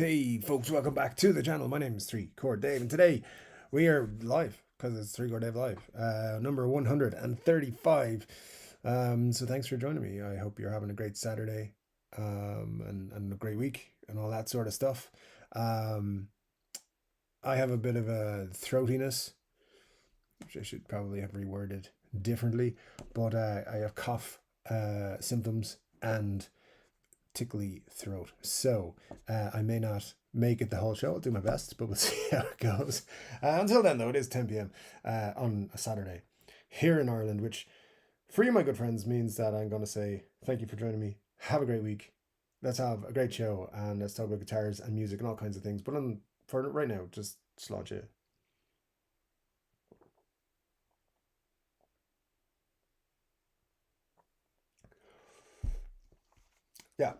Hey folks, welcome back to the channel. My name is Chord Dave, and today we are live because it's Chord Dave Live, number 135. So thanks for joining me. I hope you're having a great Saturday, and a great week and all that sort of stuff. Um, I have a bit of a throatiness, which I should probably have reworded differently, but I have cough symptoms and tickly throat. So I may not make it the whole show. I'll do my best, but we'll see how it goes. Until then, though, it is 10 p.m. On a Saturday here in Ireland, which for you, my good friends, means that I'm going to say thank you for joining me. Have a great week. Let's have a great show and let's talk about guitars and music and all kinds of things. But for right now, just slodge it. Yeah,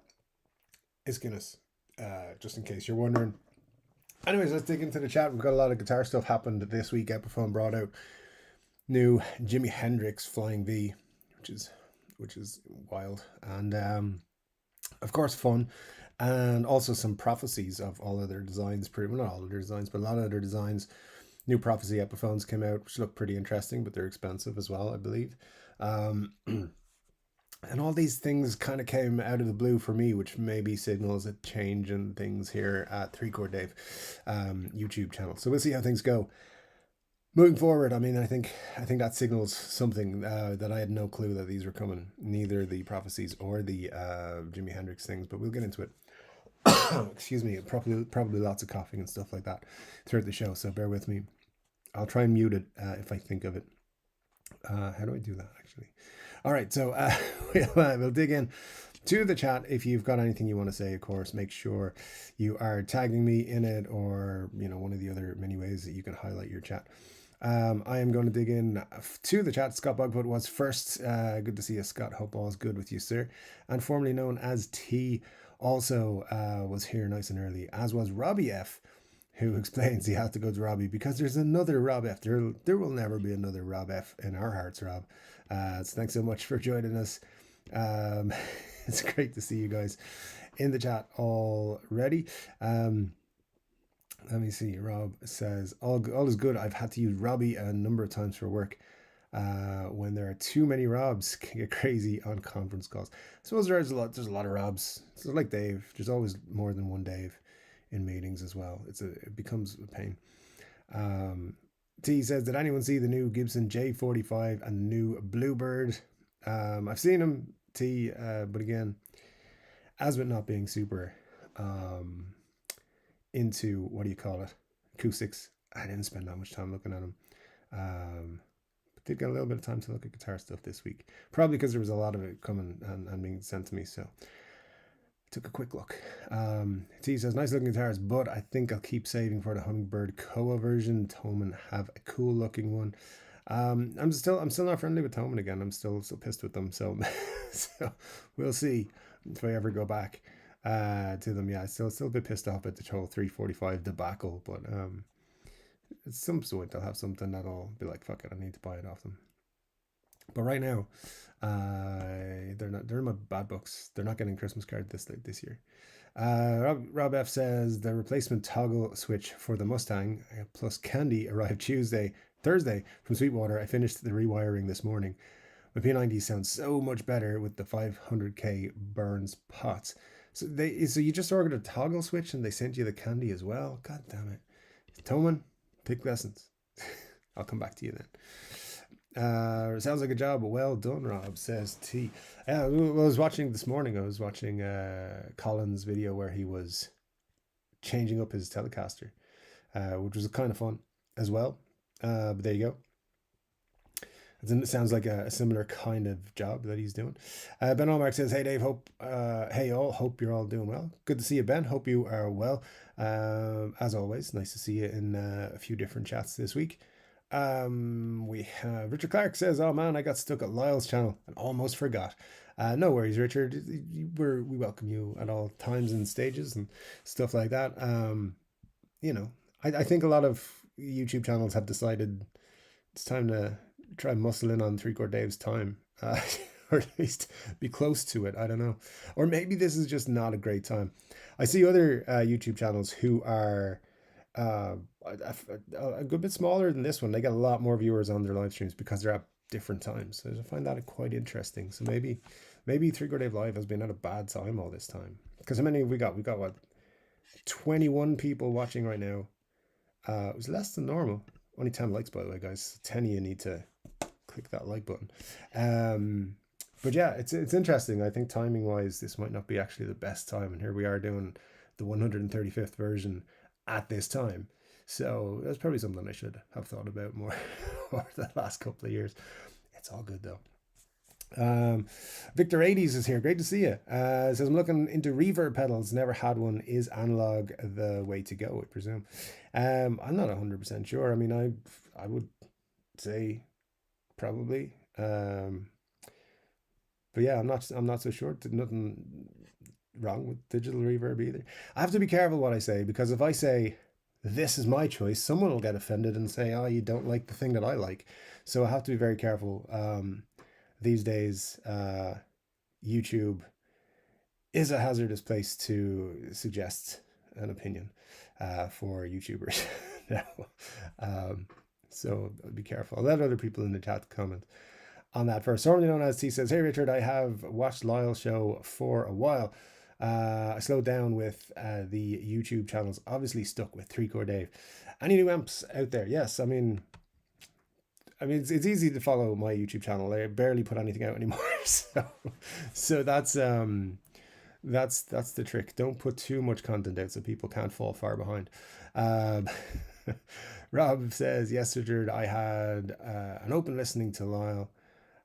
it's Guinness. Just in case you're wondering. Anyways, let's dig into the chat. We've got a lot of guitar stuff happened this week. Epiphone brought out new Jimi Hendrix Flying V, which is wild, and of course fun, and also some prophecies of all of their designs. Pretty well, not all of their designs, but a lot of their designs. New prophecy Epiphones came out, which look pretty interesting, but they're expensive as well, I believe. And all these things kind of came out of the blue for me, which maybe signals a change in things here at Three Chord Dave YouTube channel. So we'll see how things go moving forward. I mean, I think that signals something that I had no clue that these were coming. Neither the prophecies or the Jimi Hendrix things, but we'll get into it. Excuse me. Probably lots of coughing and stuff like that throughout the show. So bear with me. I'll try and mute it if I think of it. How do I do that actually? All right, so we'll dig in to the chat. If you've got anything you want to say, of course, make sure you are tagging me in it, or one of the other many ways that you can highlight your chat. I am going to dig in to the chat. Scott Bugfoot was first. Good to see you, Scott. Hope all's good with you, sir. And formerly known as T, also was here nice and early, as was Robbie F, who explains he had to go to Robbie because there's another Rob F. There will never be another Rob F in our hearts, Rob. So thanks so much for joining us. It's great to see you guys in the chat already. Let me see. Rob says, all is good. I've had to use Robbie a number of times for work. When there are too many Robs, can get crazy on conference calls. I suppose there's a lot of Robs. It's like Dave. There's always more than one Dave in meetings as well. It becomes a pain. T says, did anyone see the new Gibson J45 and the new Bluebird? I've seen them, T, but again, as with not being super into, what do you call it, acoustics, I didn't spend that much time looking at them. But did get a little bit of time to look at guitar stuff this week, probably because there was a lot of it coming and being sent to me, so took a quick look. T says, nice looking guitars, but I think I'll keep saving for the Hummingbird Koa version. Thomann have a cool looking one. I'm still not friendly with Thomann again. I'm still pissed with them. So, so we'll see if I ever go back to them. Yeah, still a bit pissed off at the whole 345 debacle, but at some point I'll have something that'll be like, fuck it, I need to buy it off them. But right now, they're in my bad books. They're not getting Christmas card this year. Rob F says the replacement toggle switch for the Mustang plus Candy arrived Thursday from Sweetwater. I finished the rewiring this morning. My P90 sounds so much better with the 500k Burns pots. So you just ordered a toggle switch and they sent you the Candy as well. God damn it, Thomann, take lessons. I'll come back to you then. Sounds like a job. Well done, Rob, says T. I was watching this morning. I was watching Colin's video where he was changing up his Telecaster, which was kind of fun as well. But there you go. It sounds like a similar kind of job that he's doing. Ben Allmark says, hey Dave, hey all, hope you're all doing well. Good to see you, Ben. Hope you are well. As always, nice to see you in a few different chats this week. We have Richard Clark says, oh man, I got stuck at Lyle's channel and almost forgot. No worries, Richard. We welcome you at all times and stages and stuff like that. I think a lot of YouTube channels have decided it's time to try and muscle in on Three Chord Dave's time. or at least be close to it. I don't know. Or maybe this is just not a great time. I see other YouTube channels who are uh, a good bit smaller than this one. They get a lot more viewers on their live streams because they're at different times. So I find that quite interesting. So maybe Three Gore Dave Live has been at a bad time all this time. Because how many have we got? We got what, 21 people watching right now. It was less than normal. Only 10 likes, by the way, guys. 10 of you need to click that like button. But yeah, it's interesting. I think timing wise, this might not be actually the best time. And here we are doing the 135th version at this time. So that's probably something I should have thought about more over the last couple of years. It's all good though. Victor 80s is here. Great to see you. Says I'm looking into reverb pedals. Never had one. Is analog the way to go? I presume. I'm not 100% sure. I mean, I would say probably. But yeah, I'm not so sure. Nothing wrong with digital reverb either. I have to be careful what I say, because if I say this is my choice, someone will get offended and say, "Oh, you don't like the thing that I like." So I have to be very careful. These days, YouTube is a hazardous place to suggest an opinion for YouTubers now. So be careful. I'll let other people in the chat comment on that first. Formerly known as T says, "Hey Richard, I have watched Lyle's show for a while. I slowed down with the YouTube channels, obviously stuck with Three Chord Dave. Any new amps out there?" Yes, I mean, it's easy to follow my YouTube channel. I barely put anything out anymore, so that's the trick. Don't put too much content out so people can't fall far behind. Rob says, "Yes, Richard, I had an open listening to Lyle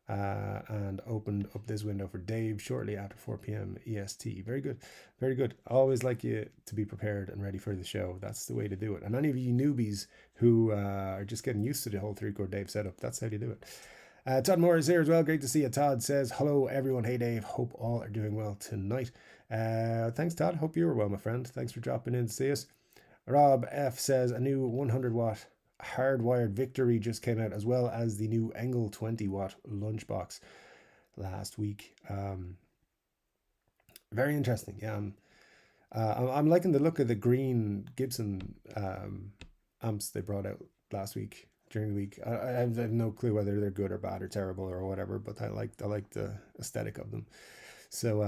and opened up this window for Dave shortly after 4 p.m. EST. Very good, very good. I always like you to be prepared and ready for the show. That's the way to do it. And any of you newbies who are just getting used to the whole Three Chord Dave setup, that's how you do it. Todd Moore is here as well. Great to see you. Todd says, "Hello, everyone. Hey, Dave. Hope all are doing well tonight." Thanks, Todd. Hope you were well, my friend. Thanks for dropping in to see us. Rob F says, "A new 100 watt hardwired Victory just came out, as well as the new Engel 20 watt lunchbox last week." Very interesting. Yeah, I'm liking the look of the green Gibson amps they brought out last week during the week. I have no clue whether they're good or bad or terrible or whatever, but I like the aesthetic of them. So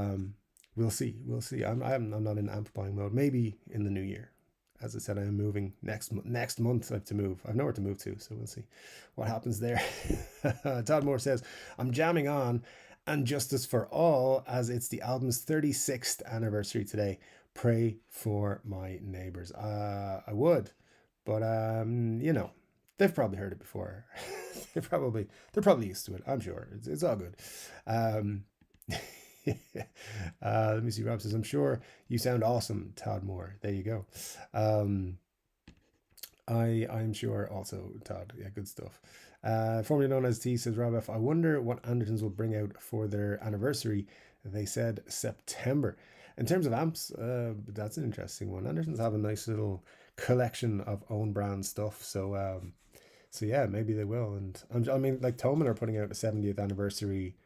we'll see. I'm not in amp buying mode. Maybe in the new year. As I said, I am moving next month. I have to move. I have nowhere to move to, so we'll see what happens there. Todd Moore says, "I'm jamming on And Justice for All, as it's the album's 36th anniversary today. Pray for my neighbors." I would, but they've probably heard it before. they're probably used to it. I'm sure it's all good. Let me see. Rob says, "I'm sure you sound awesome, Todd Moore." There you go. I'm sure also, Todd. Yeah, good stuff. Formerly known as T says, "Rob F, I wonder what Andertons will bring out for their anniversary. They said September." In terms of amps, that's an interesting one. Andertons have a nice little collection of own brand stuff. So yeah, maybe they will. And I mean, like Thomann are putting out a 70th anniversary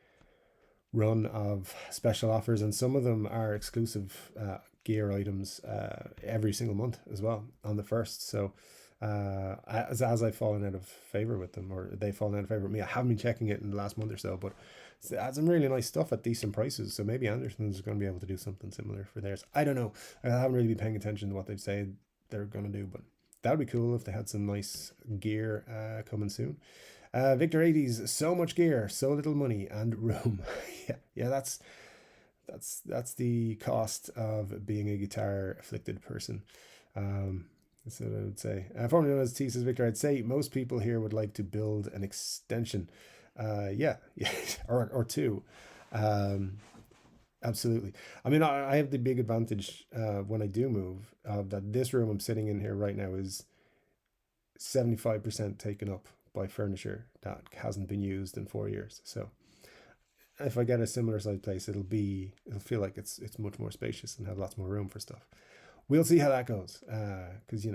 run of special offers, and some of them are exclusive gear items every single month as well on the first. So as I've fallen out of favor with them, or they've fallen out of favor with me, I haven't been checking it in the last month or so, but it has some really nice stuff at decent prices. So maybe Anderton's is going to be able to do something similar for theirs. I don't know. I haven't really been paying attention to what they've said they're going to do, but that would be cool if they had some nice gear coming soon. Victor 80s, "So much gear, so little money and room." yeah, that's the cost of being a guitar afflicted person. That's what I would say. Formerly known as T says, "Victor, I'd say most people here would like to build an extension." Yeah, or two. Absolutely. I mean, I have the big advantage when I do move that this room I'm sitting in here right now is 75% taken up by furniture that hasn't been used in 4 years. So if I get a similar sized place, it'll feel like it's much more spacious and have lots more room for stuff. We'll see how that goes, because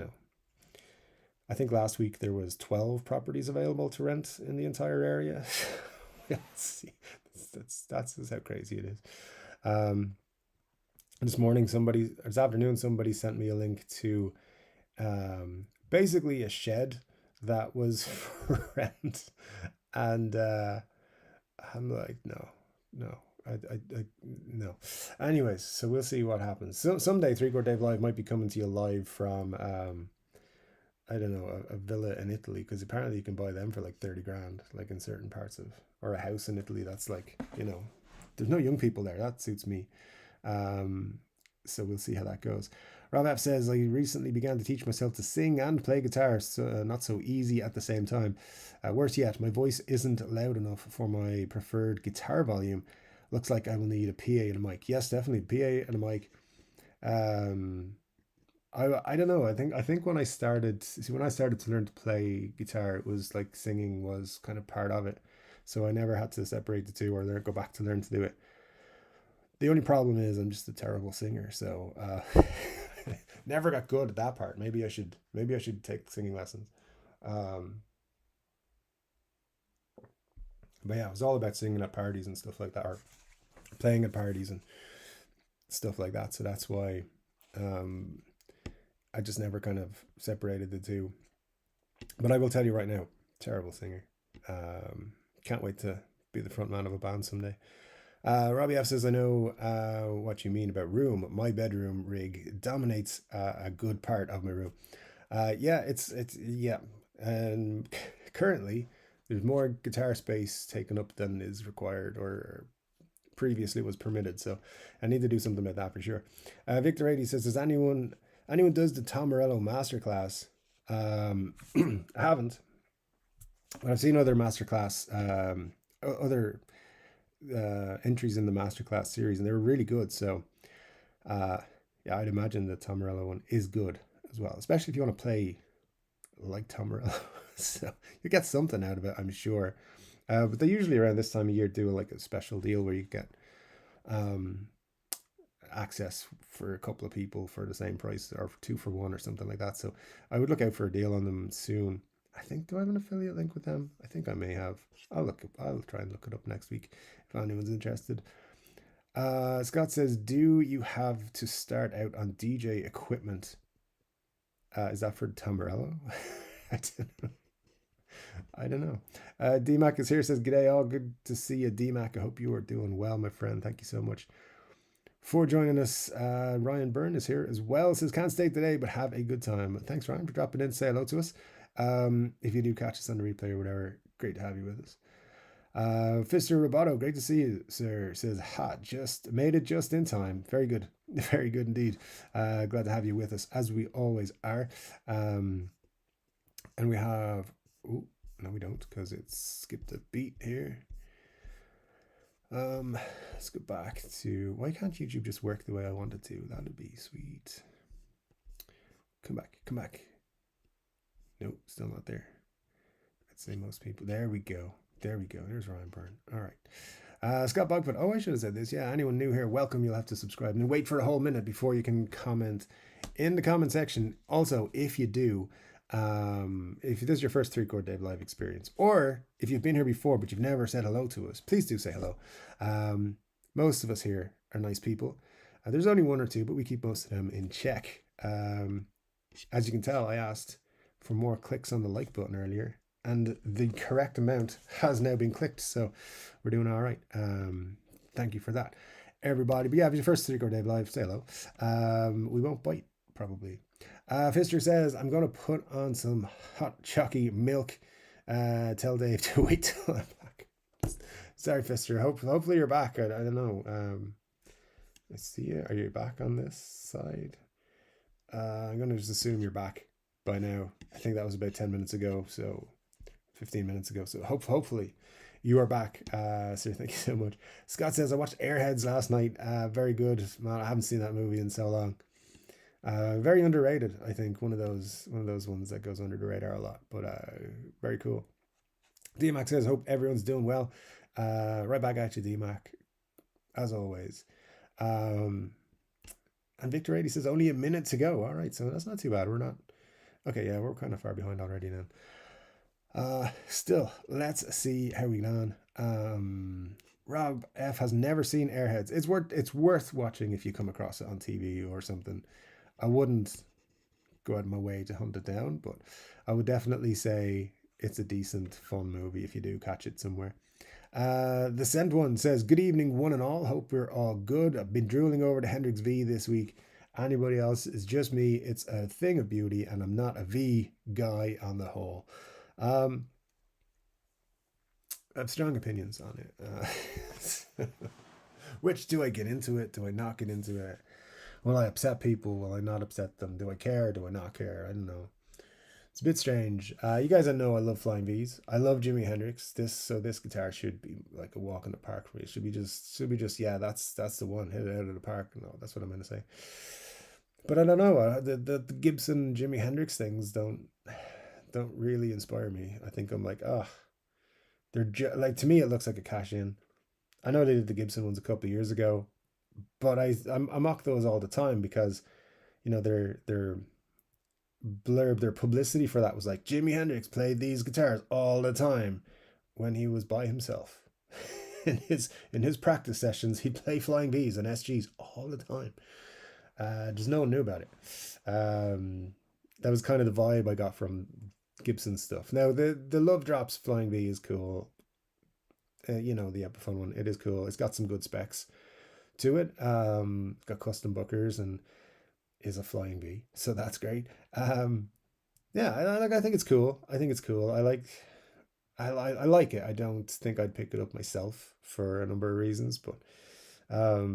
I think last week there was 12 properties available to rent in the entire area. We'll see. That's just how crazy it is. Um, this morning, this afternoon, somebody sent me a link to basically a shed that was for rent, and I'm like, no, no. No. Anyways, so we'll see what happens. So someday, Three Court Dave Live might be coming to you live from I don't know, a villa in Italy, because apparently you can buy them for like 30 grand, like in certain parts of, or a house in Italy that's like, there's no young people there. That suits me. Um, so we'll see how that goes. Rob F says, I recently began to teach myself to sing and play guitar, so not so easy at the same time. Worse yet, my voice isn't loud enough for my preferred guitar volume. Looks like I will need a PA and a mic. Yes, definitely PA and a mic. Um, I don't know. I think when I started to learn to play guitar, it was like singing was kind of part of it. So I never had to separate the two or go back to learn to do it. The only problem is I'm just a terrible singer, so never got good at that part. Maybe I should take singing lessons. Um, but yeah, it was all about singing at parties and stuff like that, or playing at parties and stuff like that. So that's why um, I just never kind of separated the two. But I will tell you right now, terrible singer. Um, can't wait to be the front man of a band someday. Robbie F says, I know what you mean about room. My bedroom rig dominates a good part of my room. Yeah, yeah. And currently, there's more guitar space taken up than is required or previously was permitted. So I need to do something about that for sure. Victor 80 says, does anyone does the Tom Morello masterclass? I haven't, but I've seen other masterclass, other entries in the masterclass series, and they were really good. So, uh, yeah, I'd imagine the Tom Morello one is good as well, especially if you want to play like Tom Morello. So you get something out of it, I'm sure. But they usually around this time of year do like a special deal where you get um, access for a couple of people for the same price, or two for one or something like that. So I would look out for a deal on them soon. I think, do I have an affiliate link with them? I think I may have. I'll try and look it up next week if anyone's interested. Scott says, do you have to start out on DJ equipment? Is that for Tom Morello? I don't know. I don't know. DMAC is here, says, G'day, all good to see you, DMAC. I hope you are doing well, my friend. Thank you so much for joining us. Ryan Byrne is here as well. Says, can't stay today, but have a good time. Thanks, Ryan, for dropping in. Say hello to us. If you do catch us on the replay or whatever, great to have you with us. Fister Roboto, great to see you, sir. Says, just made it just in time. Very good. Very good indeed. Glad to have you with us, as we always are. And we have, oh, no, we don't, because it's skipped a beat here. Let's go back to, why can't YouTube just work the way I want it to? That'd be sweet. Come back. Nope, still not there. I'd say most people. There we go. There's Ryan Byrne. All right. Scott Bugfoot. Oh, I should have said this. Yeah, anyone new here, welcome. You'll have to subscribe and wait for a whole minute before you can comment in the comment section. Also, if you do, if this is your first Three Chord Dave live experience, or if you've been here before but you've never said hello to us, please do say hello. Most of us here are nice people. There's only one or two, but we keep most of them in check. As you can tell, I asked for more clicks on the like button earlier, and the correct amount has now been clicked, so we're doing all right. Thank you for that, everybody. But yeah, if you're first Three Chord Dave live, say hello. We won't bite, probably. Fister says, I'm going to put on some hot chalky milk. Tell Dave to wait till I'm back. Sorry, Fister. Hopefully you're back. I don't know. Let's see. Are you back on this side? I'm going to just assume you're back by now. I think that was about 10 minutes ago, so 15 minutes ago. So hopefully you are back. So thank you so much. Scott says, I watched Airheads last night. Very good. Man, I haven't seen that movie in so long. Very underrated, I think. One of those ones that goes under the radar a lot, but very cool. DMAC says, hope everyone's doing well. Right back at you, DMAC, as always. And Victor 80 says, only a minute to go. All right, so that's not too bad. We're not, okay, yeah, we're kind of far behind already now. Still, let's see how we get on. Rob F has never seen Airheads. It's worth watching if you come across it on TV or something. I wouldn't go out of my way to hunt it down, but I would definitely say it's a decent, fun movie if you do catch it somewhere. The sent one says, "Good evening, one and all. Hope we're all good. I've been drooling over the Hendrix V this week. Anybody else is just me. It's a thing of beauty, and I'm not a V guy on the whole." Um, I have strong opinions on it. Which do I get into it? Do I not get into it? Will I upset people? Will I not upset them? Do I care? Do I not care? I don't know. It's a bit strange. You guys, I know I love flying V's. I love Jimi Hendrix. This guitar should be like a walk in the park for me. It should be just yeah. That's the one. Hit it out of the park. No, that's what I'm gonna say. But I don't know. The Gibson Jimi Hendrix things don't really inspire me. I think I'm like, oh, like to me it looks like a cash in. I know they did the Gibson ones a couple of years ago, but I mock those all the time because their blurb, their publicity for that was like Jimi Hendrix played these guitars all the time when he was by himself. In his practice sessions, he'd play flying V's and SGs all the time. Just no one knew about it. That was kind of the vibe I got from Gibson stuff. Now the Love Drops flying V is cool. The Epiphone one, it is cool. It's got some good specs to it. Got custom buckers and is a flying V, so that's great. Yeah, I think it's cool. I think it's cool. I like it. I don't think I'd pick it up myself for a number of reasons, but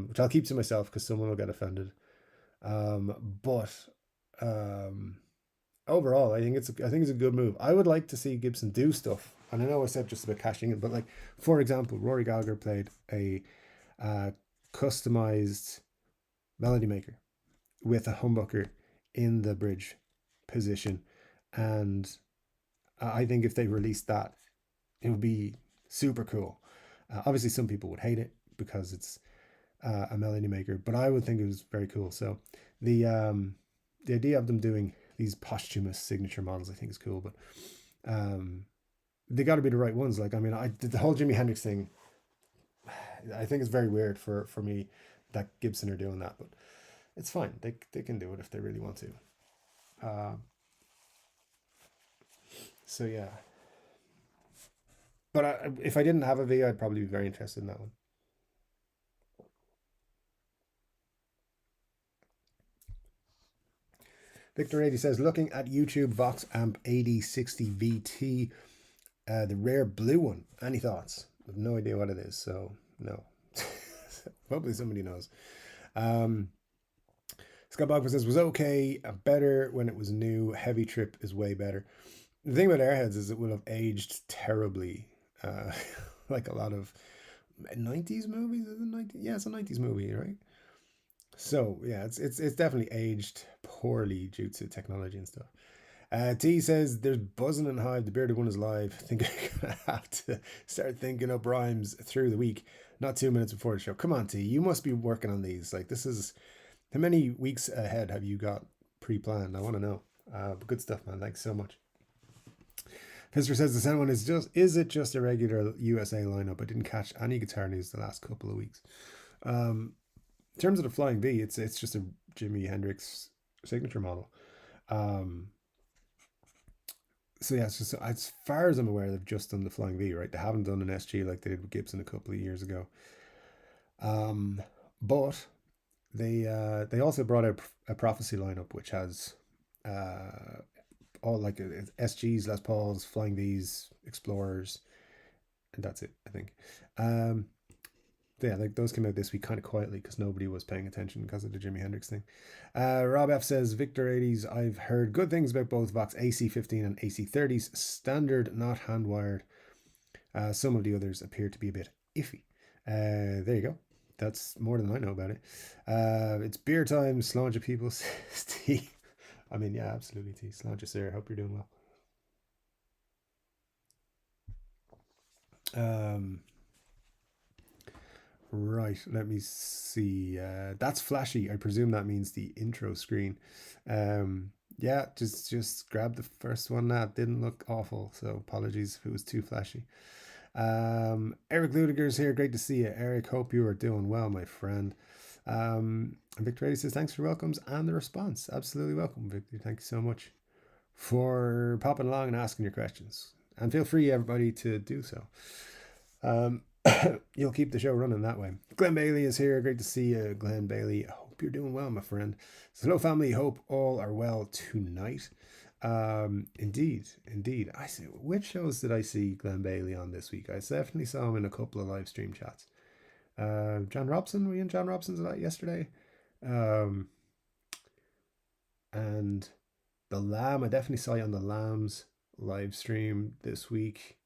which I'll keep to myself because someone will get offended. But um, overall, I think it's a good move. I would like to see Gibson do stuff, and I know I said just about cashing it, but like for example, Rory Gallagher played a customized melody maker with a humbucker in the bridge position, and I think if they released that, it would be super cool. Obviously, some people would hate it because it's a melody maker, but I would think it was very cool. So the um, the idea of them doing these posthumous signature models, I think, is cool. But um, they got to be the right ones. Like, I mean, the whole Jimi Hendrix thing. I think it's very weird for me that Gibson are doing that, but it's fine. They can do it if they really want to. Uh, so yeah, but if I didn't have a V, I'd probably be very interested in that one. Victor 80 says, looking at YouTube Vox Amp 8060 VT, the rare blue one. Any thoughts? I have no idea what it is, so no. Hopefully somebody knows. Um, Scott Bogman says, was okay, better when it was new. Heavy Trip is way better. The thing about Airheads is it will have aged terribly. Uh, like a lot of 90s movies. Is it 90? Yeah, it's a 90s movie, right? So yeah, it's definitely aged poorly due to technology and stuff. T says there's buzzing and Hive. The bearded one is live. I think I'm gonna have to start thinking up rhymes through the week, not 2 minutes before the show. Come on, T, you must be working on these. Like this is how many weeks ahead have you got pre-planned? I want to know. But good stuff, man. Thanks so much. Fister says the sound one is it just a regular USA lineup? I didn't catch any guitar news the last couple of weeks. In terms of the Flying V, it's just a Jimi Hendrix signature model. Um, so yeah, it's just as far as I'm aware, they've just done the Flying V, right? They haven't done an SG like they did with Gibson a couple of years ago. But they also brought out a Prophecy lineup, which has all like SGs, Les Pauls, Flying V's, Explorers, and that's it, I think. Yeah, like those came out this week kind of quietly because nobody was paying attention because of the Jimi Hendrix thing. Rob F says, Victor 80s, I've heard good things about both Vox AC15 and AC30s, standard, not hand wired. Some of the others appear to be a bit iffy. There you go. That's more than I know about it. It's beer time, Sláinte people. Steve. I mean, yeah, absolutely, T. Sláinte, sir. Hope you're doing well. Right, let me see. That's flashy. I presume that means the intro screen. Yeah, just grab the first one. That didn't look awful, so apologies if it was too flashy. Eric Ludiger's here. Great to see you, Eric. Hope you are doing well, my friend. Victor Eddie says, thanks for the welcomes and the response. Absolutely welcome, Victor. Thank you so much for popping along and asking your questions. And feel free, everybody, to do so. You'll keep the show running that way. Glenn Bailey is here. Great to see you, Glenn Bailey. I hope you're doing well, my friend. So, hello, family. Hope all are well tonight. Indeed. I see. Which shows did I see Glenn Bailey on this week? I definitely saw him in a couple of live stream chats. John Robson, were you in John Robson's yesterday? And the Lamb, I definitely saw you on the Lamb's live stream this week.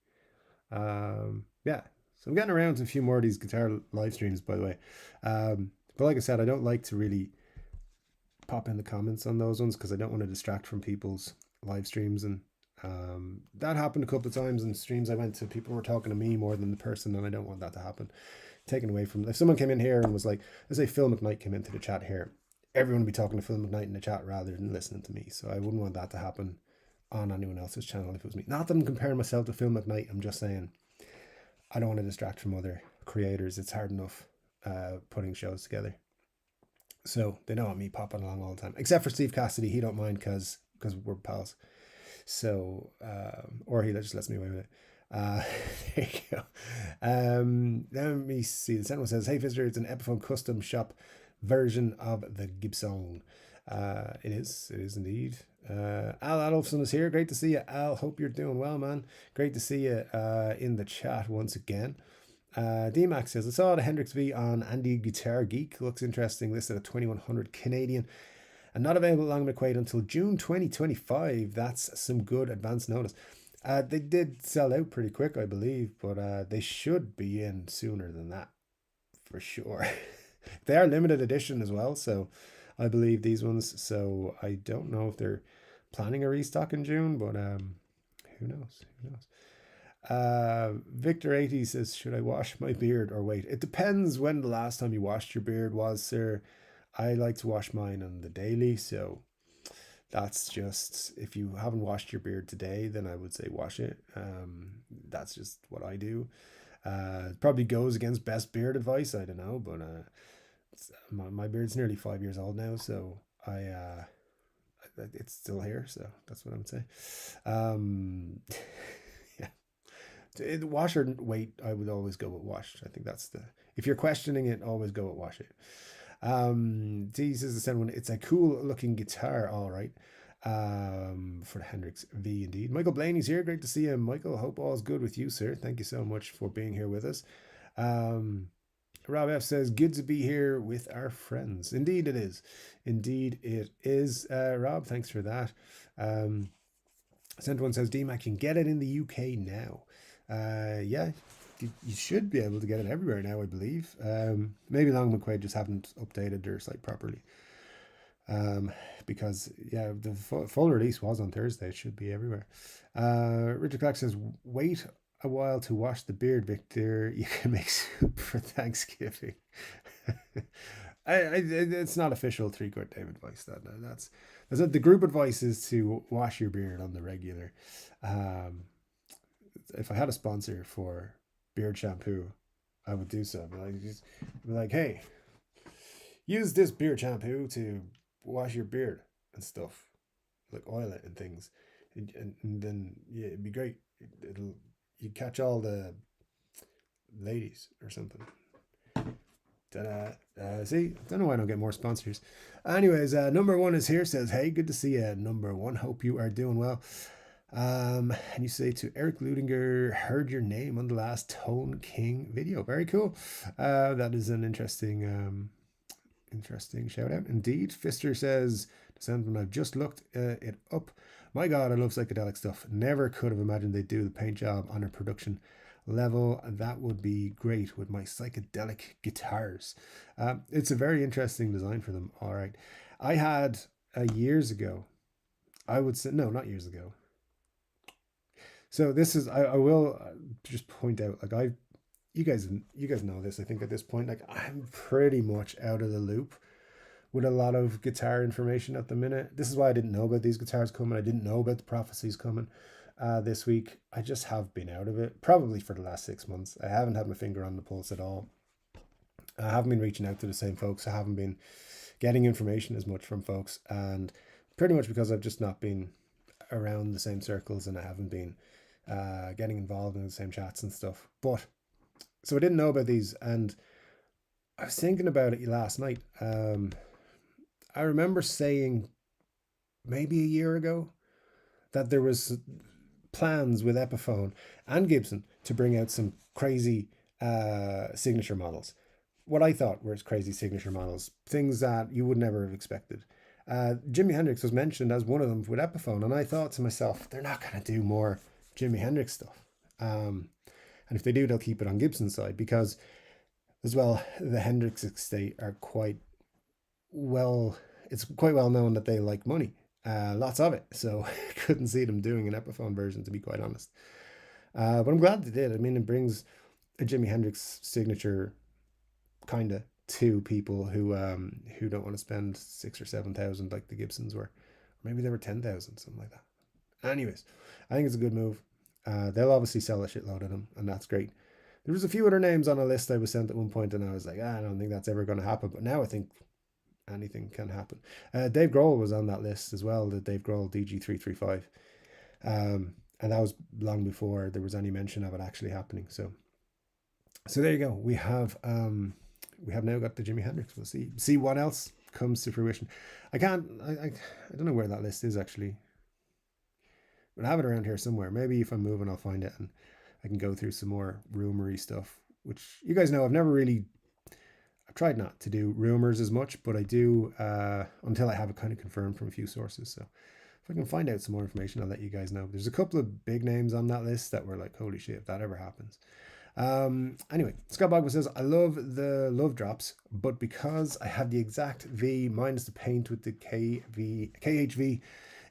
Yeah, so I'm getting around to a few more of these guitar live streams, by the way. But like I said, I don't like to really pop in the comments on those ones because I don't want to distract from people's live streams. And that happened a couple of times in streams I went to. People were talking to me more than the person, and I don't want that to happen. Taken away from, if someone came in here and was like, let's say Phil McKnight came into the chat here, everyone would be talking to Phil McKnight in the chat rather than listening to me. So I wouldn't want that to happen on anyone else's channel if it was me. Not that I'm comparing myself to Phil McKnight. I'm just saying I don't want to distract from other creators. It's hard enough putting shows together. So they don't want me popping along all the time. Except for Steve Cassidy. He don't mind because we're pals. So, or he just lets me away with it. There you go. Let me see. The second says, hey, visitor, it's an Epiphone custom shop version of the Gibson. It is indeed. Al Adolfson is here. Great to see you, Al. Hope you're doing well, man. Great to see you in the chat once again. D-Max says, I saw the Hendrix V on Andy Guitar Geek. Looks interesting. Listed at 2100 Canadian. And not available along McQuaid until June 2025. That's some good advance notice. They did sell out pretty quick, I believe, but they should be in sooner than that, for sure. They are limited edition as well, so I believe these ones. So I don't know if they're planning a restock in June, but who knows? Victor 80 says, should I wash my beard or wait? It depends when the last time you washed your beard was, sir. I like to wash mine on the daily, so that's just, if you haven't washed your beard today, then I would say wash it. That's just what I do. It probably goes against best beard advice, I don't know, but my beard's nearly 5 years old now, so it's still here, so that's what I would say. Yeah, wash or wait, I would always go with wash. I think that's if you're questioning it, always go with wash it. D says the second one, it's a cool looking guitar, all right. For the Hendrix V indeed. Michael Blaney's here. Great to see you, Michael. Hope all's good with you, sir. Thank you so much for being here with us. Rob F says, good to be here with our friends. Indeed it is. Rob, thanks for that. Sent one says, DMAC can get it in the UK now. Yeah, you should be able to get it everywhere now, I believe. Maybe Long McQuaid just haven't updated their site properly. Because, yeah, the full release was on Thursday. It should be everywhere. Richard Clark says, wait a while to wash the beard, Victor. You can make soup for Thanksgiving. It's not official 3-quart Dave advice. That's the group advice is to wash your beard on the regular. If I had a sponsor for beard shampoo, I would do so. I'd be like, hey, use this beard shampoo to wash your beard and stuff, like oil it and things, and then yeah, it'd be great. You catch all the ladies or something. See, don't know why I don't get more sponsors. Anyways, number one is here. Says, hey, good to see you, number one. Hope you are doing well. And you say to Eric Ludinger, heard your name on the last Tone King video. Very cool. That is an interesting shout out indeed. Fister says, when I've just looked it up. My God, I love psychedelic stuff. Never could have imagined they'd do the paint job on a production level. That would be great with my psychedelic guitars. It's a very interesting design for them. All right. I had years ago, I would say, no, not years ago. So this is, I will just point out, like you guys know this, I think at this point, like I'm pretty much out of the loop with a lot of guitar information at the minute. This is why I didn't know about these guitars coming. I didn't know about the prophecies coming. this week. I just have been out of it, probably for the last 6 months. I haven't had my finger on the pulse at all. I haven't been reaching out to the same folks. I haven't been getting information as much from folks, and pretty much because I've just not been around the same circles, and I haven't been getting involved in the same chats and stuff. But so I didn't know about these, and I was thinking about it last night. I remember saying maybe a year ago that there was plans with Epiphone and Gibson to bring out some crazy signature models. What I thought were crazy signature models, things that you would never have expected. Jimi Hendrix was mentioned as one of them with Epiphone, and I thought to myself, they're not going to do more Jimi Hendrix stuff. And if they do, they'll keep it on Gibson's side because, as well, the Hendrix estate are quite well. It's quite well known that they like money, lots of it. So I couldn't see them doing an Epiphone version, to be quite honest. But I'm glad they did. I mean, it brings a Jimi Hendrix signature kind of to people who don't want to spend 6 or 7 thousand like the Gibsons were. Maybe they were 10,000, something like that. Anyways, I think it's a good move. They'll obviously sell a shitload of them, and that's great. There was a few other names on a list I was sent at one point, and I was like, I don't think that's ever going to happen. But now I think anything can happen. Dave Grohl was on that list as well, the Dave Grohl DG335. And that was long before there was any mention of it actually happening. So there you go. We have now got the Jimi Hendrix. We'll see what else comes to fruition. I don't know where that list is actually, but I have it around here somewhere. Maybe if I'm moving, I'll find it and I can go through some more rumory stuff. Which you guys know, I've tried not to do rumors as much, but I do until I have it kind of confirmed from a few sources. So if I can find out some more information, I'll let you guys know. There's a couple of big names on that list that were like, holy shit, if that ever happens. Anyway, Scott Bogman says, I love the love drops, but because I have the exact V minus the paint with the KHV,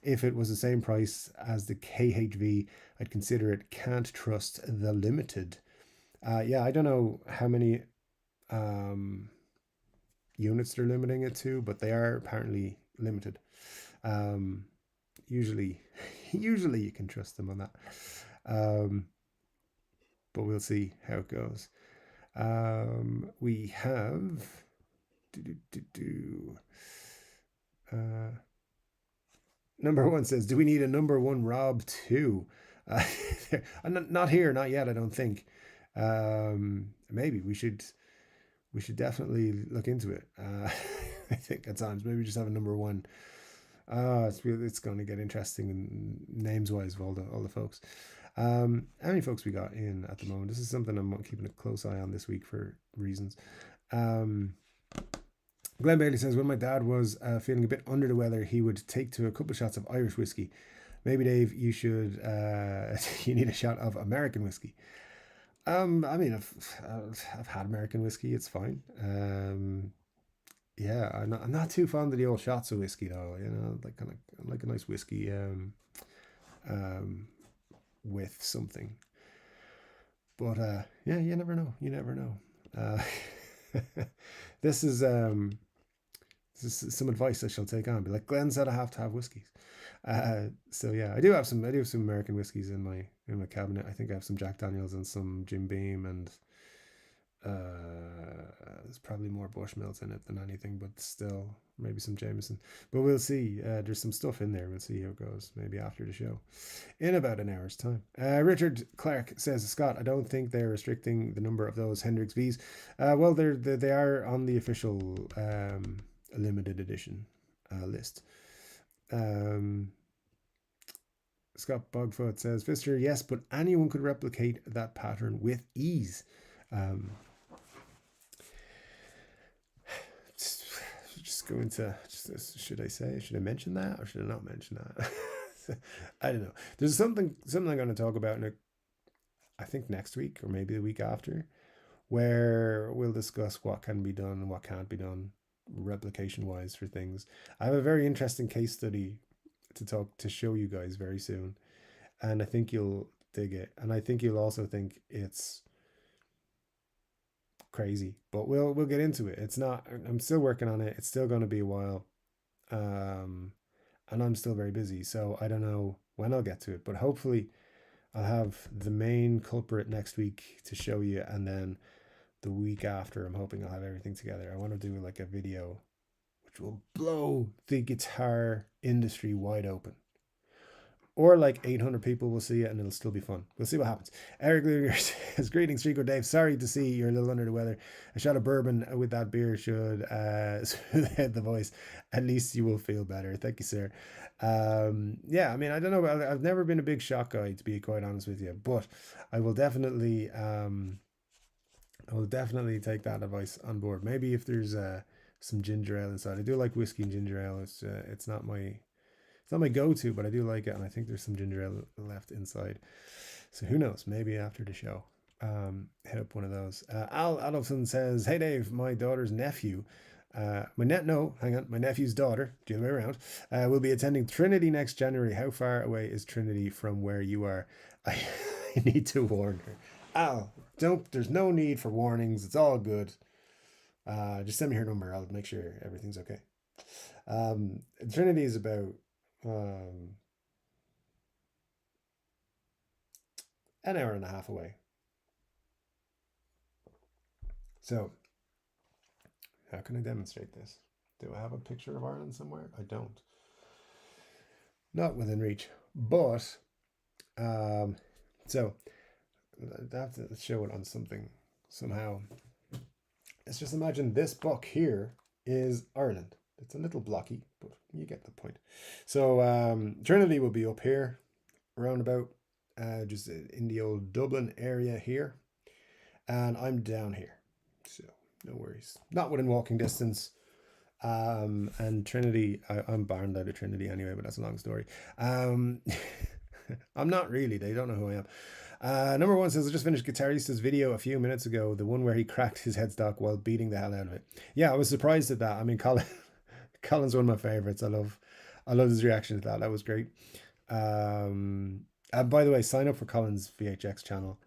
if it was the same price as the KHV, I'd consider it. Can't trust the limited. Yeah, I don't know how many units they're limiting it to, but they are apparently limited. Usually you can trust them on that. But we'll see how it goes. We have number one says, do we need a number one Rob too? Not here, not yet, I don't think. Maybe we should definitely look into it. I think at times maybe just have a number one. It's going to get interesting names wise of all the folks. How many folks we got in at the moment? This is something I'm keeping a close eye on this week for reasons. Glenn Bailey says, when my dad was feeling a bit under the weather, he would take to a couple of shots of Irish whiskey. Maybe Dave, you should you need a shot of American whiskey. I mean, I've had American whiskey. It's fine. Yeah, I'm not too fond of the old shots of whiskey though. You know, like a nice whiskey with something. But yeah, you never know. You never know. This is some advice I shall take on. Be like, Glenn said I have to have whiskeys. So yeah, I do have some American whiskeys in my cabinet. I think I have some Jack Daniels and some Jim Beam, and there's probably more Bushmills in it than anything, but still maybe some Jameson. But we'll see. There's some stuff in there. We'll see how it goes. Maybe after the show, in about an hour's time. Richard Clark says, Scott, I don't think they're restricting the number of those Hendrix V's. Well, they are on the official limited edition list. Scott Bogfoot says, Pfister, yes, but anyone could replicate that pattern with ease. Just going to, should I mention that or should I not mention that? I don't know. There's something I'm going to talk about I think next week or maybe the week after, where we'll discuss what can be done and what can't be done replication wise for things. I have a very interesting case study to show you guys very soon, and I think you'll dig it, and I think you'll also think it's crazy, but we'll get into it. It's not, I'm still working on it. It's still going to be a while, and I'm still very busy, so I don't know when I'll get to it. But hopefully, I'll have the main culprit next week to show you, and then the week after, I'm hoping I'll have everything together. I want to do like a video which will blow the guitar industry wide open. Or like 800 people will see it and it'll still be fun. We'll see what happens. Eric Luger says, greetings, Rico Dave. Sorry to see you're a little under the weather. A shot of bourbon with that beer should soothe the voice. At least you will feel better. Thank you, sir. Yeah, I mean, I don't know. I've never been a big shot guy, to be quite honest with you. But I will definitely take that advice on board. Maybe if there's some ginger ale inside. I do like whiskey and ginger ale. It's not my go-to, but I do like it, and I think there's some ginger ale left inside. So who knows? Maybe after the show, hit up one of those. Al Adolfson says, "Hey Dave, my daughter's nephew, my nephew's daughter, the other way around, will be attending Trinity next January. How far away is Trinity from where you are? I need to warn her. Al, don't. There's no need for warnings. It's all good. Just send me her number. I'll make sure everything's okay. Trinity is about an hour and a half away. So, how can I demonstrate this? Do I have a picture of Ireland somewhere? I don't. Not within reach. But, so, I have to show it on something somehow. Let's just imagine this book here is Ireland. It's a little blocky, but you get the point. So Trinity will be up here, around about just in the old Dublin area here, and I'm down here. So no worries, not within walking distance. And Trinity, I'm barred out of Trinity anyway, but that's a long story. I'm not really. They don't know who I am. Number one says, I just finished Guitarista's video a few minutes ago, the one where he cracked his headstock while beating the hell out of it. Yeah, I was surprised at that. I mean, Colin's one of my favorites. I love his reaction to that. That was great. And by the way, sign up for Colin's VHX channel.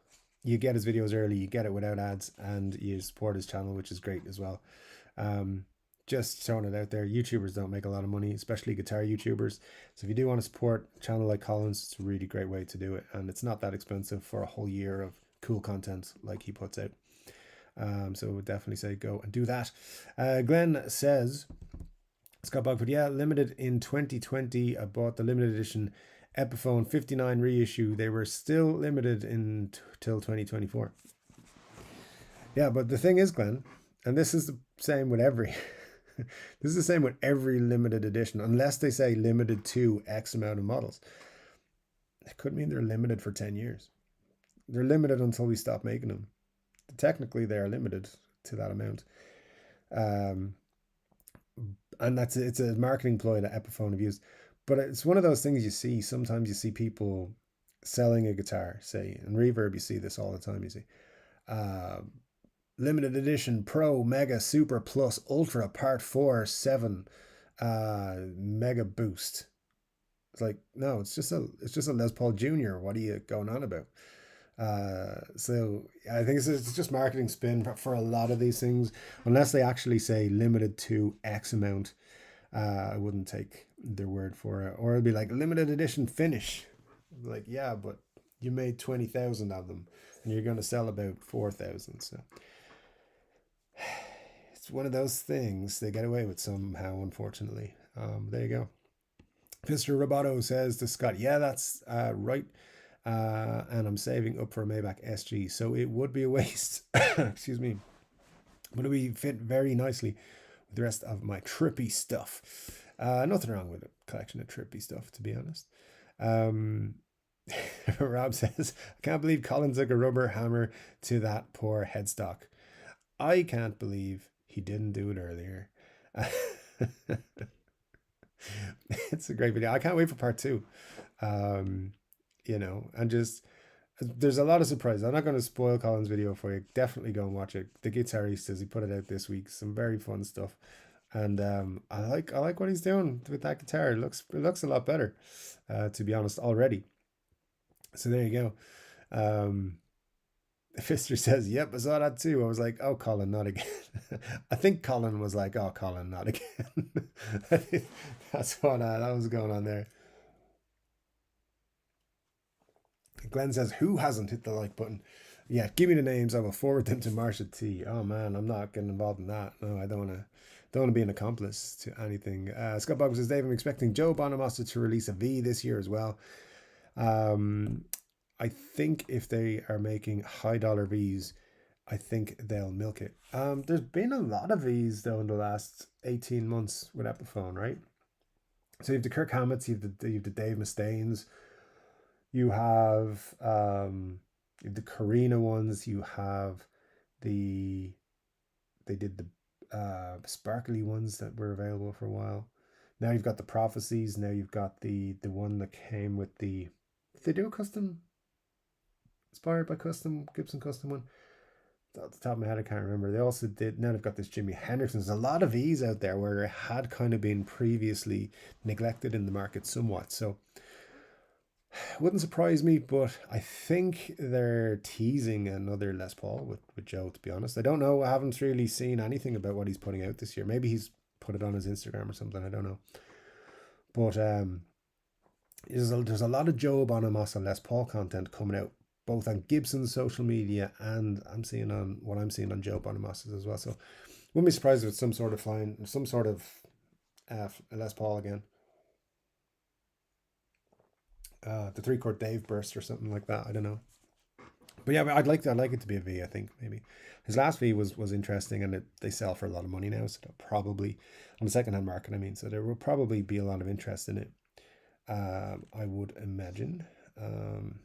You get his videos early, you get it without ads, and you support his channel, which is great as well. Just throwing it out there. YouTubers don't make a lot of money, especially guitar YouTubers. So if you do want to support a channel like Colin's, it's a really great way to do it. And it's not that expensive for a whole year of cool content like he puts out. So I would definitely say go and do that. Glenn says, Scott Bogford, yeah, limited in 2020. I bought the limited edition Epiphone 59 reissue. They were still limited till 2024. Yeah, but the thing is, Glenn, and this is the same with every this is the same with every limited edition, unless they say limited to X amount of models. It could mean they're limited for 10 years. They're limited until we stop making them. Technically, they are limited to that amount. And it's a marketing ploy that Epiphone have used. But it's one of those things you see. Sometimes you see people selling a guitar, say, in Reverb, you see this all the time. You see, limited edition Pro Mega Super Plus Ultra Part 4 7 Mega Boost. It's like, no, it's just a Les Paul Jr. What are you going on about? So I think it's just marketing spin for a lot of these things. Unless they actually say limited to X amount, I wouldn't take their word for it. Or it'd be like limited edition finish. Like, yeah, but you made 20,000 of them and you're going to sell about 4,000. So it's one of those things they get away with somehow, unfortunately. There you go. Mr. Roboto says to Scott, yeah, that's right. And I'm saving up for a Maybach SG, so it would be a waste. Excuse me. But it would fit very nicely with the rest of my trippy stuff. Nothing wrong with a collection of trippy stuff, to be honest. Rob says, I can't believe Colin took a rubber hammer to that poor headstock. I can't believe he didn't do it earlier. It's a great video. I can't wait for part 2. And just there's a lot of surprises. I'm not going to spoil Colin's video for you. Definitely go and watch it. The Guitaristas, he put it out this week. Some very fun stuff, and I like what he's doing with that guitar. It looks a lot better, to be honest, already. So there you go. Fister says, "Yep, I saw that too." I was like, "Oh, Colin, not again." I think Colin was like, "Oh, Colin, not again." That's what that was going on there. Glenn says, "Who hasn't hit the like button?" Yeah, give me the names. I will forward them to Marsha T. Oh man, I'm not getting involved in that. No, I don't want to. Don't want to be an accomplice to anything. Scott Bob says, "Dave, I'm expecting Joe Bonamassa to release a V this year as well. Um, I think if they are making high dollar Vs, I think they'll milk it. There's been a lot of Vs though in the last 18 months with Epiphone, right? So you have the Kirk Hammetts, you have the Dave Mustaines, you have the Karina ones, you have the they did the sparkly ones that were available for a while. Now you've got the prophecies. Now you've got the one that came with the. Did they do a custom inspired by custom Gibson custom one? Off the top of my head, I can't remember. They also did. Now they've got this Jimmy Henderson. There's a lot of E's out there where it had kind of been previously neglected in the market somewhat. So it wouldn't surprise me, but I think they're teasing another Les Paul with Joe, to be honest. I don't know. I haven't really seen anything about what he's putting out this year. Maybe he's put it on his Instagram or something. I don't know. But there's a lot of Joe Bonamassa Les Paul content coming out, both on Gibson's social media and I'm seeing on Joe Bonamassa's as well. So wouldn't be surprised if it's some sort of Les Paul again. The three chord Dave burst or something like that. I don't know. But yeah, I'd like it to be a V. I think maybe his last V was interesting, and they sell for a lot of money now. So they'll probably on the second hand market. I mean, so there will probably be a lot of interest in it. I would imagine. Um,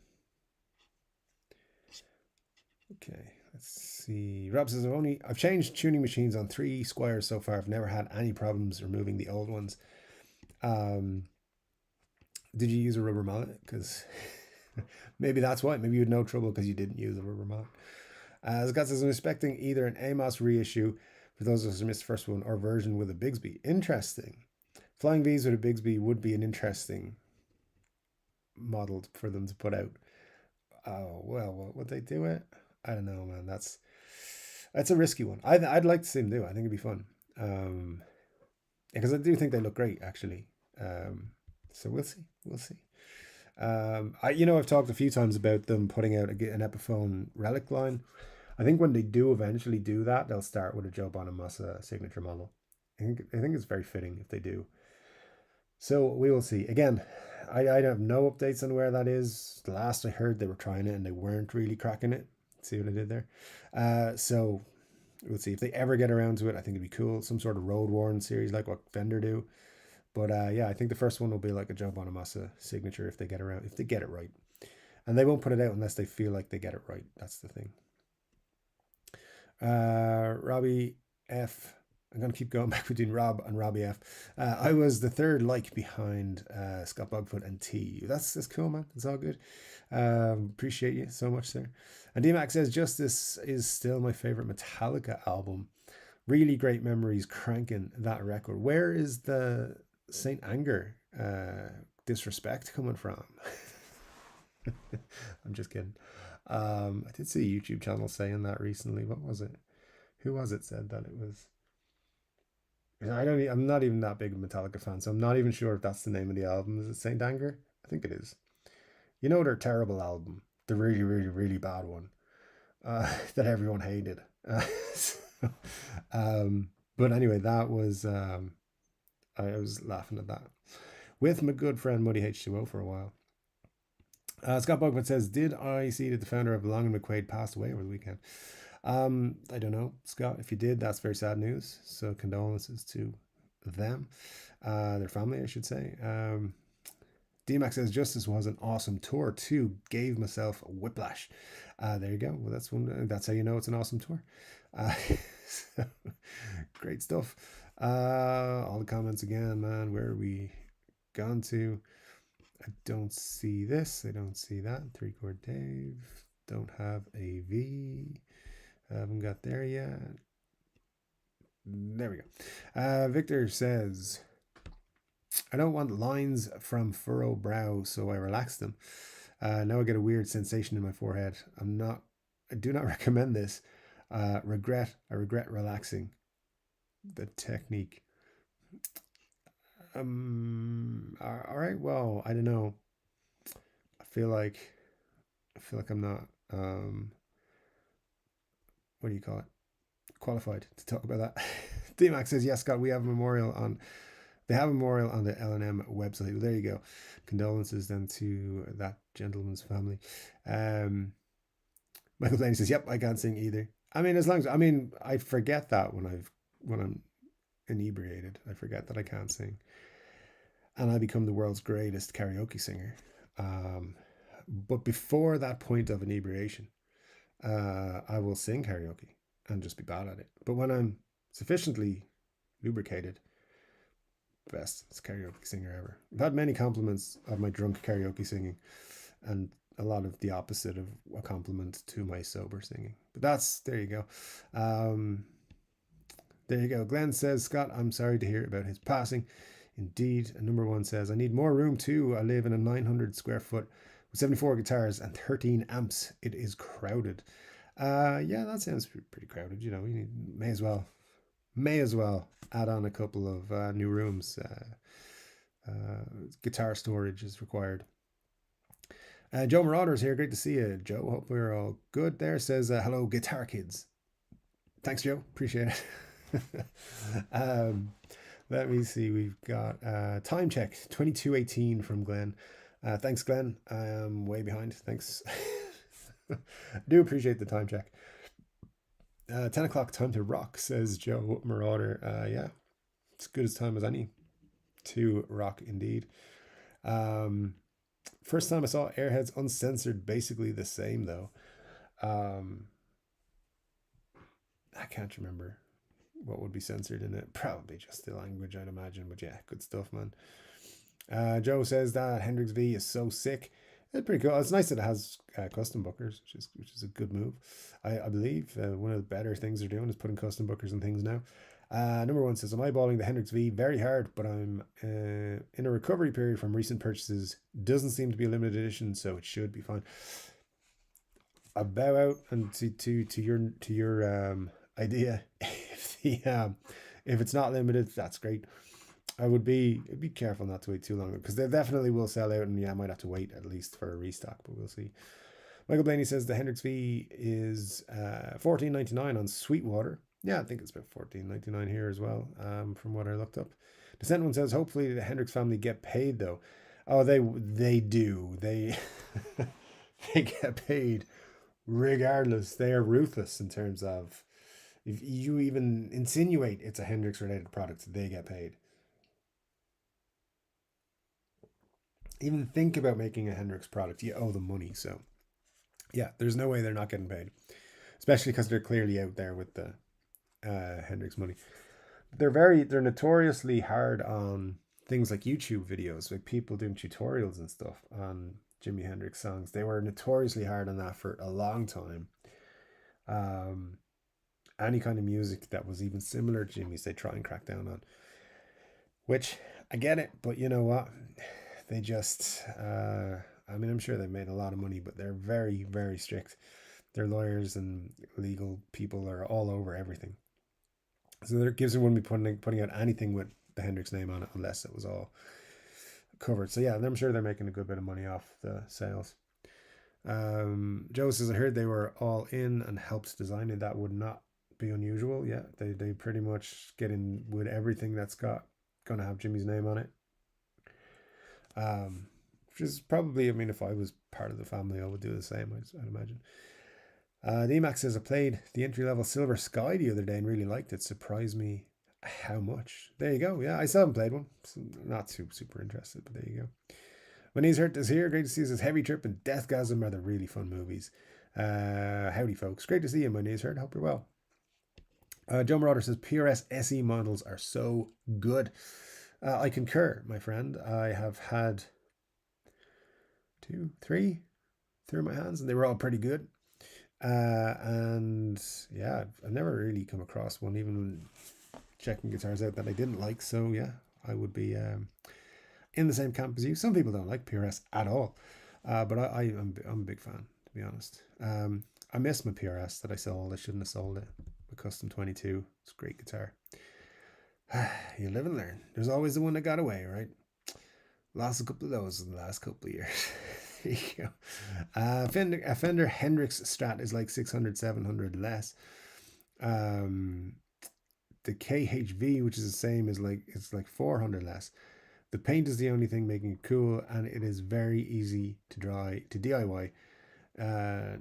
okay, let's see. Rob says I've changed tuning machines on 3 Squires so far. I've never had any problems removing the old ones. Um, did you use a rubber mallet? Because maybe that's why. Maybe you had no trouble because you didn't use a rubber mallet. Scott says I'm expecting either an Amos reissue for those of us who missed the first one or version with a Bigsby. Interesting. Flying V's with a Bigsby would be an interesting model for them to put out. Oh well, what would they do it? I don't know, man. That's a risky one. I'd like to see them do it. I think it'd be fun. Because I do think they look great, actually. So we'll see. We'll see. I've talked a few times about them putting out an Epiphone relic line. I think when they do eventually do that, they'll start with a Joe Bonamassa signature model. I think it's very fitting if they do. So we will see. Again, I have no updates on where that is. The last I heard, they were trying it and they weren't really cracking it. See what I did there? So we'll see if they ever get around to it. I think it'd be cool. Some sort of road worn series like what Fender do. But yeah, I think the first one will be like a Joe Bonamassa signature if they get around, if they get it right. And they won't put it out unless they feel like they get it right. That's the thing. Robbie F. I'm going to keep going back between Rob and Robbie F. I was the third like behind Scott Bogfoot and T. That's cool, man. It's all good. Appreciate you so much, sir. And DMAX says Justice is still my favorite Metallica album. Really great memories cranking that record. Where is the Saint Anger disrespect coming from? I'm just kidding. I did see a YouTube channel saying that recently. What was it? Who was it said that it was? I'm not even that big a Metallica fan, so I'm not even sure if that's the name of the album. Is it Saint Anger? I think it is. You know their terrible album, the really, really, really bad one that everyone hated. So, but anyway, that was I was laughing at that with my good friend Muddy H2O for a while. Scott Bugman says, "Did I see that the founder of Long and McQuaid passed away over the weekend?" I don't know, Scott. If you did, that's very sad news. So condolences to them, their family, I should say. DMAX says Justice was an awesome tour too. Gave myself a whiplash. There you go. Well, that's how you know it's an awesome tour. So, great stuff. All the comments again, man. Where are we gone to? I don't see this. I don't see that. 3 chord Dave. Don't have a V. I haven't got there yet. There we go. Victor says, I don't want lines from furrow brow, so I relax them. Now I get a weird sensation in my forehead. I do not recommend this. I regret relaxing the technique. All right. Well, I don't know. I feel like I feel like I'm not, what do you call it? Qualified to talk about that. DMAX says, yes, Scott, we have a memorial on, they have a memorial on the L&M website. Well, there you go. Condolences then to that gentleman's family. Michael Blaney says, yep, I can't sing either. I mean, as long as, I mean, I forget that when I'm inebriated, I forget that I can't sing. And I become the world's greatest karaoke singer. Um, but before that point of inebriation, I will sing karaoke and just be bad at it. But when I'm sufficiently lubricated, best karaoke singer ever. I've had many compliments of my drunk karaoke singing, and a lot of the opposite of a compliment to my sober singing. But that's, there you go. There you go. Glenn says, Scott, I'm sorry to hear about his passing. Indeed. And number one says, I need more room too. I live in a 900 square foot with 74 guitars and 13 amps. It is crowded. Yeah, that sounds pretty crowded. You know, you may as well add on a couple of new rooms. Guitar storage is required. Joe Marauders here. Great to see you, Joe. Hope we're all good there. Says, hello, guitar kids. Thanks, Joe. Appreciate it. Let me see. We've got time check 22:18 from Glenn. Thanks, Glenn. I am way behind. Thanks. Do appreciate the time check. 10 o'clock time to rock, says Joe Marauder. Yeah, it's good as time as any to rock indeed. First time I saw Airheads uncensored, basically the same though. I can't remember what would be censored in it. Probably just the language, I'd imagine. But yeah, good stuff, man. Joe says that Hendrix V is so sick. It's pretty cool. It's nice that it has custom bookers, which is a good move. I believe one of the better things they're doing is putting custom bookers and things now. Number one says, I'm eyeballing the Hendrix V very hard, but I'm in a recovery period from recent purchases. Doesn't seem to be a limited edition, so it should be fine. I bow out and to your idea. If it's not limited, that's great. I would be careful not to wait too long because they definitely will sell out, and yeah, I might have to wait at least for a restock, but we'll see. Michael Blaney says the Hendrix V is $14.99 on Sweetwater. Yeah, I think it's about $14.99 here as well, from what I looked up. Descent one says hopefully the Hendrix family get paid though. Oh, they do. They they get paid regardless. They are ruthless in terms of if you even insinuate it's a Hendrix related product, they get paid. Even think about making a Hendrix product, you owe them money. So yeah, there's no way they're not getting paid, especially because they're clearly out there with the Hendrix money. They're notoriously hard on things like YouTube videos, like people doing tutorials and stuff on Jimi Hendrix songs. They were notoriously hard on that for a long time. Any kind of music that was even similar to Jimmy's, they try and crack down on. Which I get it, but you know what? They just, I mean, I'm sure they've made a lot of money, but they're very, very strict. Their lawyers and legal people are all over everything. So Gibson wouldn't be putting out anything with the Hendrix name on it unless it was all covered. So yeah, I'm sure they're making a good bit of money off the sales. Joe says, I heard they were all in and helped design it. That would not be unusual. Yeah, they pretty much get in with everything that's gonna have Jimmy's name on it. Which is probably, I mean, if I was part of the family, I would do the same, I'd imagine. DMAX says, I played the entry level Silver Sky the other day and really liked it. Surprised me how much. There you go. Yeah, I still haven't played one. So not super interested, but there you go. When He's Hurt is here. Great to see you. Says Heavy Trip and Deathgasm are the really fun movies. Howdy, folks. Great to see you. My knees hurt. Hope you're well. Joe Marauder says PRS SE models are so good. I concur, my friend. I have had three through my hands, and they were all pretty good. And yeah, I've never really come across one, even checking guitars out, that I didn't like. So yeah, I would be in the same camp as you. Some people don't like PRS at all, but I'm a big fan, to be honest. I miss my PRS that I sold. I shouldn't have sold it. My Custom 22. It's a great guitar. You live and learn. There's always the one that got away, right? Lost a couple of those in the last couple of years. There you go. A Fender Hendrix Strat is like 600, 700 less. Um, the KHV, which is the same, is like it's like 400 less. The paint is the only thing making it cool, and it is very easy to DIY.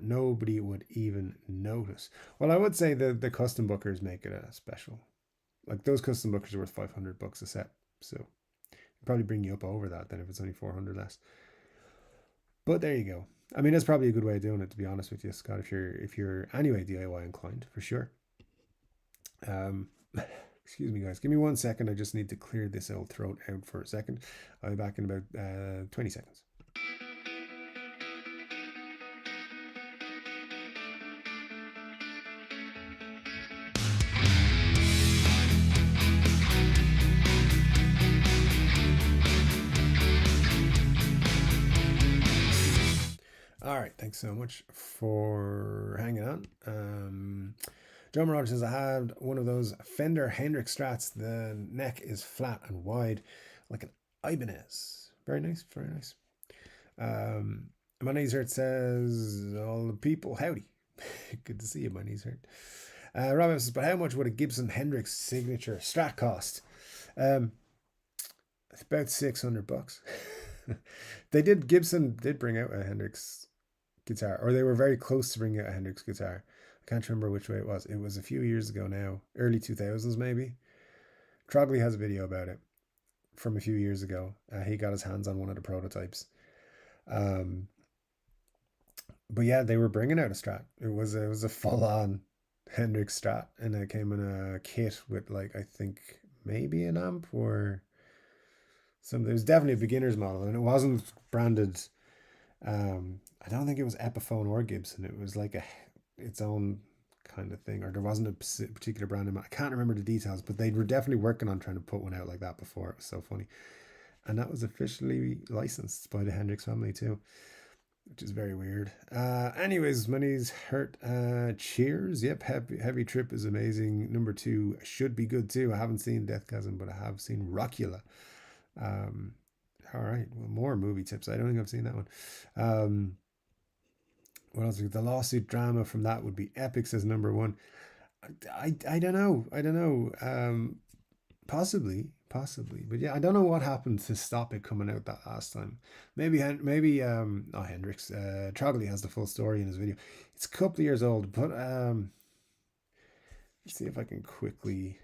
Nobody would even notice. Well, I would say the custom bookers make it a special. Like those custom bookers are worth $500 a set, so probably bring you up over that then if it's only 400 less. But there you go. I mean, that's probably a good way of doing it, to be honest with you, Scott. If you're anyway DIY inclined, for sure. Um, excuse me, guys. Give me 1 second. I just need to clear this old throat out for a second. I'll be back in about 20 seconds. All right, thanks so much for hanging on. John Roger says, I had one of those Fender Hendrix Strats. The neck is flat and wide, like an Ibanez. Very nice, very nice. My knees hurt says, all the people, howdy. Good to see you, my knees hurt. Rob says, but how much would a Gibson Hendrix signature Strat cost? It's about $600. Gibson did bring out a Hendrix guitar, or they were very close to bringing out a Hendrix guitar. I can't remember which way it was. It was a few years ago now, early 2000s maybe. Trogley has a video about it from a few years ago. He got his hands on one of the prototypes. But yeah, they were bringing out a Strat. It was a full on Hendrix Strat, and it came in a kit with like I think maybe an amp or some. It was definitely a beginner's model, and it wasn't branded. I don't think it was Epiphone or Gibson. It was like its own kind of thing, or there wasn't a particular brand. I can't remember the details, but they were definitely working on trying to put one out like that before. It was so funny, and that was officially licensed by the Hendrix family too, which is very weird. Anyways, my knees hurt. Cheers. Yep, heavy Trip is amazing. Number 2 should be good too. I haven't seen Deathgasm, but I have seen Rockula. All right, well, more movie tips. I don't think I've seen that one. What else? The lawsuit drama from that would be epic, says number 1. I don't know. Possibly, but yeah, I don't know what happened to stop it coming out that last time. Maybe Hendrix. Trogley has the full story in his video. It's a couple of years old, but let's see if I can quickly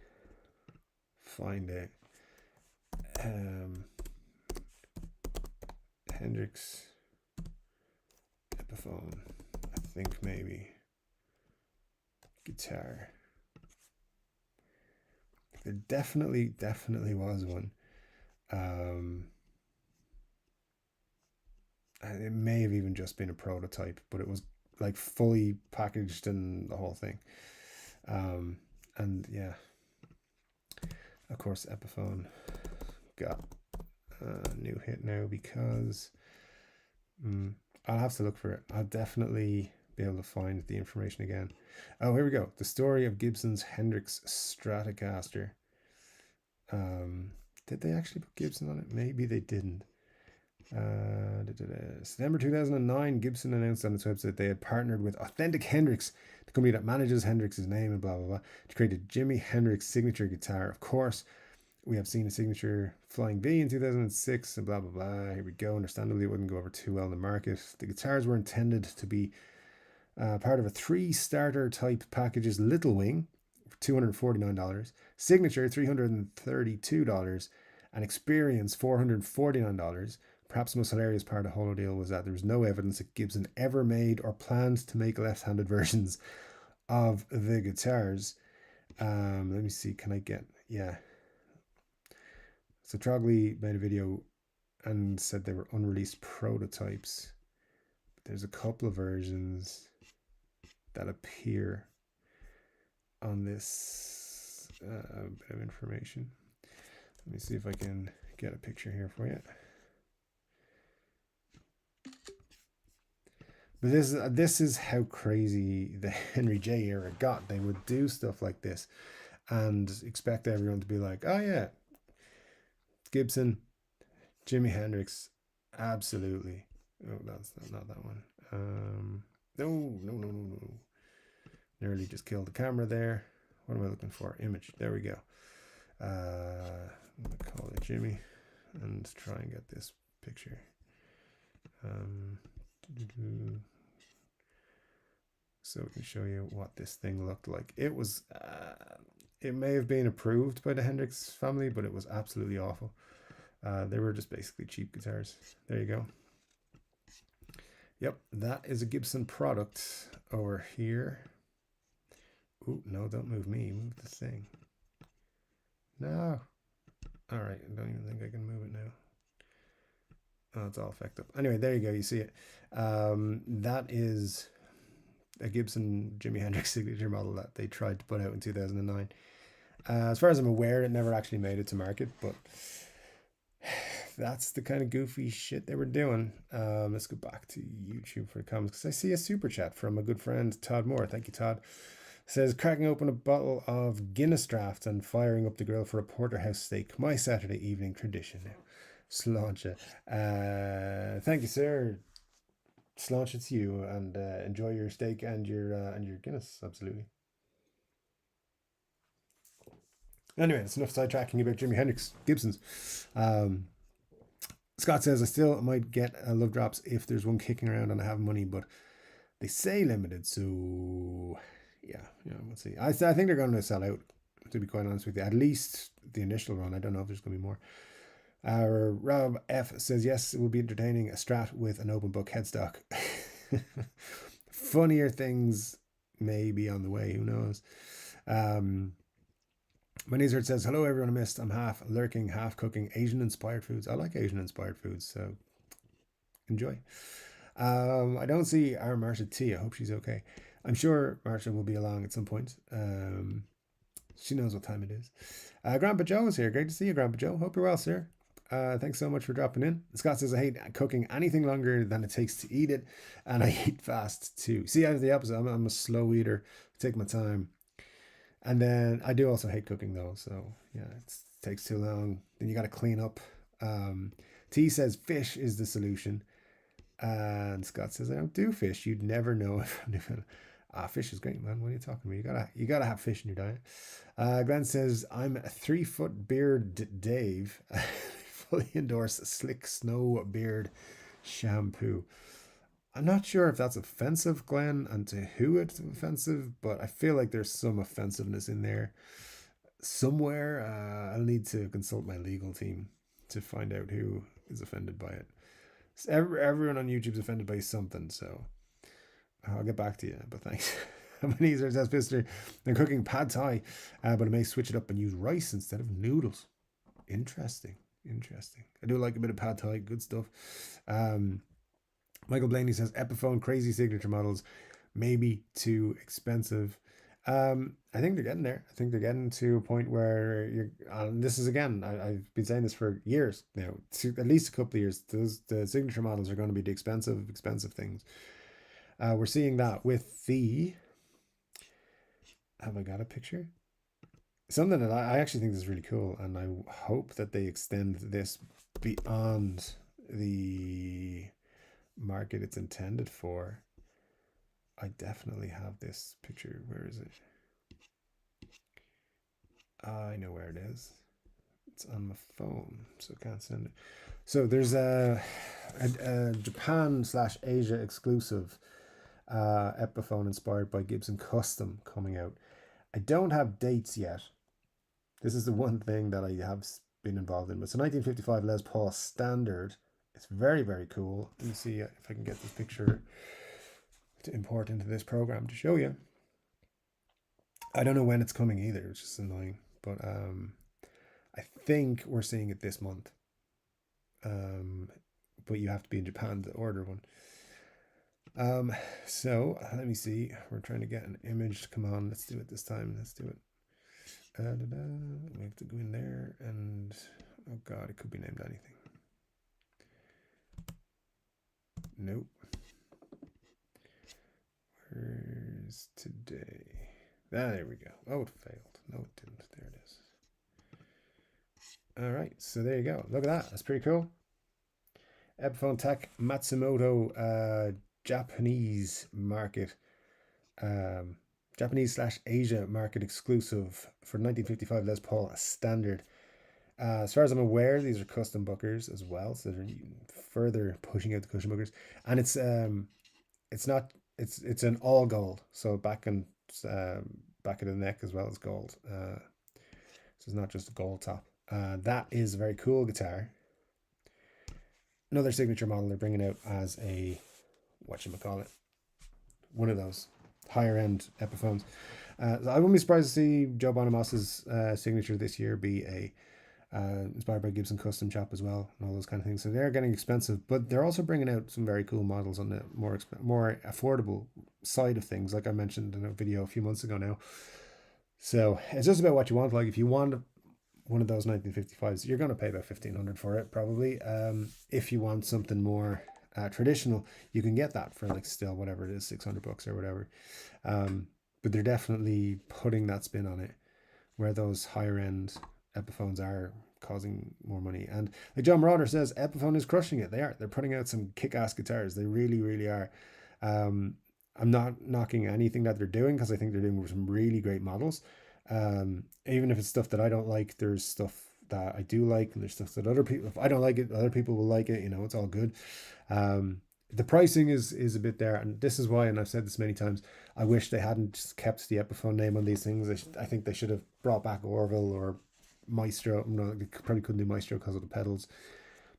find it. Hendrix Epiphone, I think maybe guitar. There definitely was one. It may have even just been a prototype, but it was like fully packaged and the whole thing. And yeah, of course, Epiphone got a new hit now because I'll have to look for it. I'll definitely be able to find the information again. Oh, here we go. The story of Gibson's Hendrix Stratocaster. Did they actually put Gibson on it? Maybe they didn't. September 2009, Gibson announced on its website they had partnered with Authentic Hendrix, the company that manages Hendrix's name and blah blah blah, to create a Jimi Hendrix signature guitar. Of course, we have seen a signature Flying V in 2006 and blah blah blah. Here we go. Understandably, it wouldn't go over too well in the market. The guitars were intended to be part of a 3-starter type package's Little Wing for $249, Signature $332, and Experience $449. Perhaps the most hilarious part of the whole deal was that there was no evidence that Gibson ever made or planned to make left-handed versions of the guitars. Let me see. Can I get... Yeah. So Trogley made a video and said they were unreleased prototypes. There's a couple of versions that appear on this bit of information. Let me see if I can get a picture here for you. But this is how crazy the Henry J era got. They would do stuff like this and expect everyone to be like, oh yeah, Gibson, Jimi Hendrix, absolutely. Oh, that's not that one. No. Nearly just killed the camera there. What am I looking for? Image. There we go. I'm gonna call it Jimmy and try and get this picture. So we can show you what this thing looked like. It was, it may have been approved by the Hendrix family, but it was absolutely awful. They were just basically cheap guitars. There you go. Yep, that is a Gibson product over here. Ooh, no, don't move me. Move the thing. No. All right, I don't even think I can move it now. Oh, it's all effective. Anyway, there you go. You see it. That is a Gibson Jimi Hendrix signature model that they tried to put out in 2009. As far as I'm aware, it never actually made it to market, but that's the kind of goofy shit they were doing. Let's go back to YouTube for the comments because I see a super chat from a good friend, Todd Moore. Thank you, Todd. Says, cracking open a bottle of Guinness draft and firing up the grill for a porterhouse steak. My Saturday evening tradition now. Sláinte. Thank you, sir. Sláinte to you, and enjoy your steak and your Guinness. Absolutely. Anyway, it's enough sidetracking about Jimi Hendrix Gibsons. Scott says, I still might get a love drops if there's one kicking around and I have money, but they say limited, so yeah, we'll see. I think they're going to sell out, to be quite honest with you. At least the initial run. I don't know if there's going to be more. Rob F says, yes, it will be entertaining. A Strat with an open book headstock. Funnier things may be on the way. Who knows? Manizard says, hello everyone I missed. I'm half lurking, half cooking Asian inspired foods. I like Asian inspired foods, so enjoy. I don't see our Marsha T. I hope she's okay. I'm sure Marsha will be along at some point. She knows what time it is. Grandpa Joe is here. Great to see you, Grandpa Joe. Hope you're well, sir. Thanks so much for dropping in. Scott says, I hate cooking anything longer than it takes to eat it, and I eat fast too. See, I'm the opposite. I'm a slow eater. I take my time. And then I do also hate cooking though. So yeah, it takes too long. Then you got to clean up. T says fish is the solution. And Scott says, I don't do fish. You'd never know if I'm doing. Fish is great, man. What are you talking about? You gotta have fish in your diet. Glenn says, I'm a 3-foot beard Dave. Fully endorse Slick Snow Beard shampoo. I'm not sure if that's offensive, Glenn, and to who it's offensive, but I feel like there's some offensiveness in there somewhere. I'll need to consult my legal team to find out who is offended by it. Everyone on YouTube's offended by something, so I'll get back to you, but thanks. Ebenezer says, Mister, they're cooking pad thai, but I may switch it up and use rice instead of noodles. Interesting. I do like a bit of pad thai, good stuff. Michael Blaney says, Epiphone, crazy signature models, maybe too expensive. I think they're getting there. I think they're getting to a point where you're. This is again. I've been saying this for years now. At least a couple of years. The signature models are going to be the expensive things. We're seeing that with the. Have I got a picture? Something that I actually think is really cool, and I hope that they extend this beyond the market it's intended for. I definitely have this picture. Where is it? I know where it is. It's on my phone, so I can't send it. So there's a Japan/Asia exclusive Epiphone inspired by Gibson Custom coming out. I don't have dates yet. This is the one thing that I have been involved in. It's a 1955 Les Paul Standard. It's very, very cool. Let me see if I can get this picture to import into this program to show you. I don't know when it's coming either, which is annoying. But I think we're seeing it this month. But you have to be in Japan to order one. So let me see. We're trying to get an image. Come on, let's do it this time. Let's do it. We have to go in there and oh god, it could be named anything. Nope. Where's today? There we go. Oh, it failed. No, it didn't. There it is. All right, so there you go. Look at that. That's pretty cool. Epiphone Tech Matsumoto, Japanese market, um, Japanese slash Asia market exclusive for 1955 Les Paul standard. As far as I'm aware, these are custom bookers as well, so they're further pushing out the cushion bookers, and it's not it's an all gold, so back of the neck as well as gold. So it's not just a gold top. That is a very cool guitar. Another signature model they're bringing out as a whatchamacallit, one of those higher end Epiphones. I wouldn't be surprised to see Joe Bonamossa's signature this year be a inspired by Gibson custom chop as well, and all those kind of things. So they're getting expensive, but they're also bringing out some very cool models on the more affordable side of things, like I mentioned in a video a few months ago now. So it's just about what you want. Like if you want one of those 1955s, you're going to pay about 1,500 for it probably. If you want something more traditional, you can get that for like still whatever it is, $600 or whatever. But they're definitely putting that spin on it, where those higher end Epiphones are causing more money. And like John Marauder says, Epiphone is crushing it. They are. They're putting out some kick-ass guitars. They really, really are. I'm not knocking anything that they're doing, because I think they're doing some really great models. Even if it's stuff that I don't like, there's stuff that I do like, and there's stuff that other people, if I don't like it, other people will like it. You know, it's all good. The pricing is a bit there, and this is why, and I've said this many times, I wish they hadn't just kept the Epiphone name on these things. I think they should have brought back Orville or Maestro. No, they probably couldn't do Maestro because of the pedals,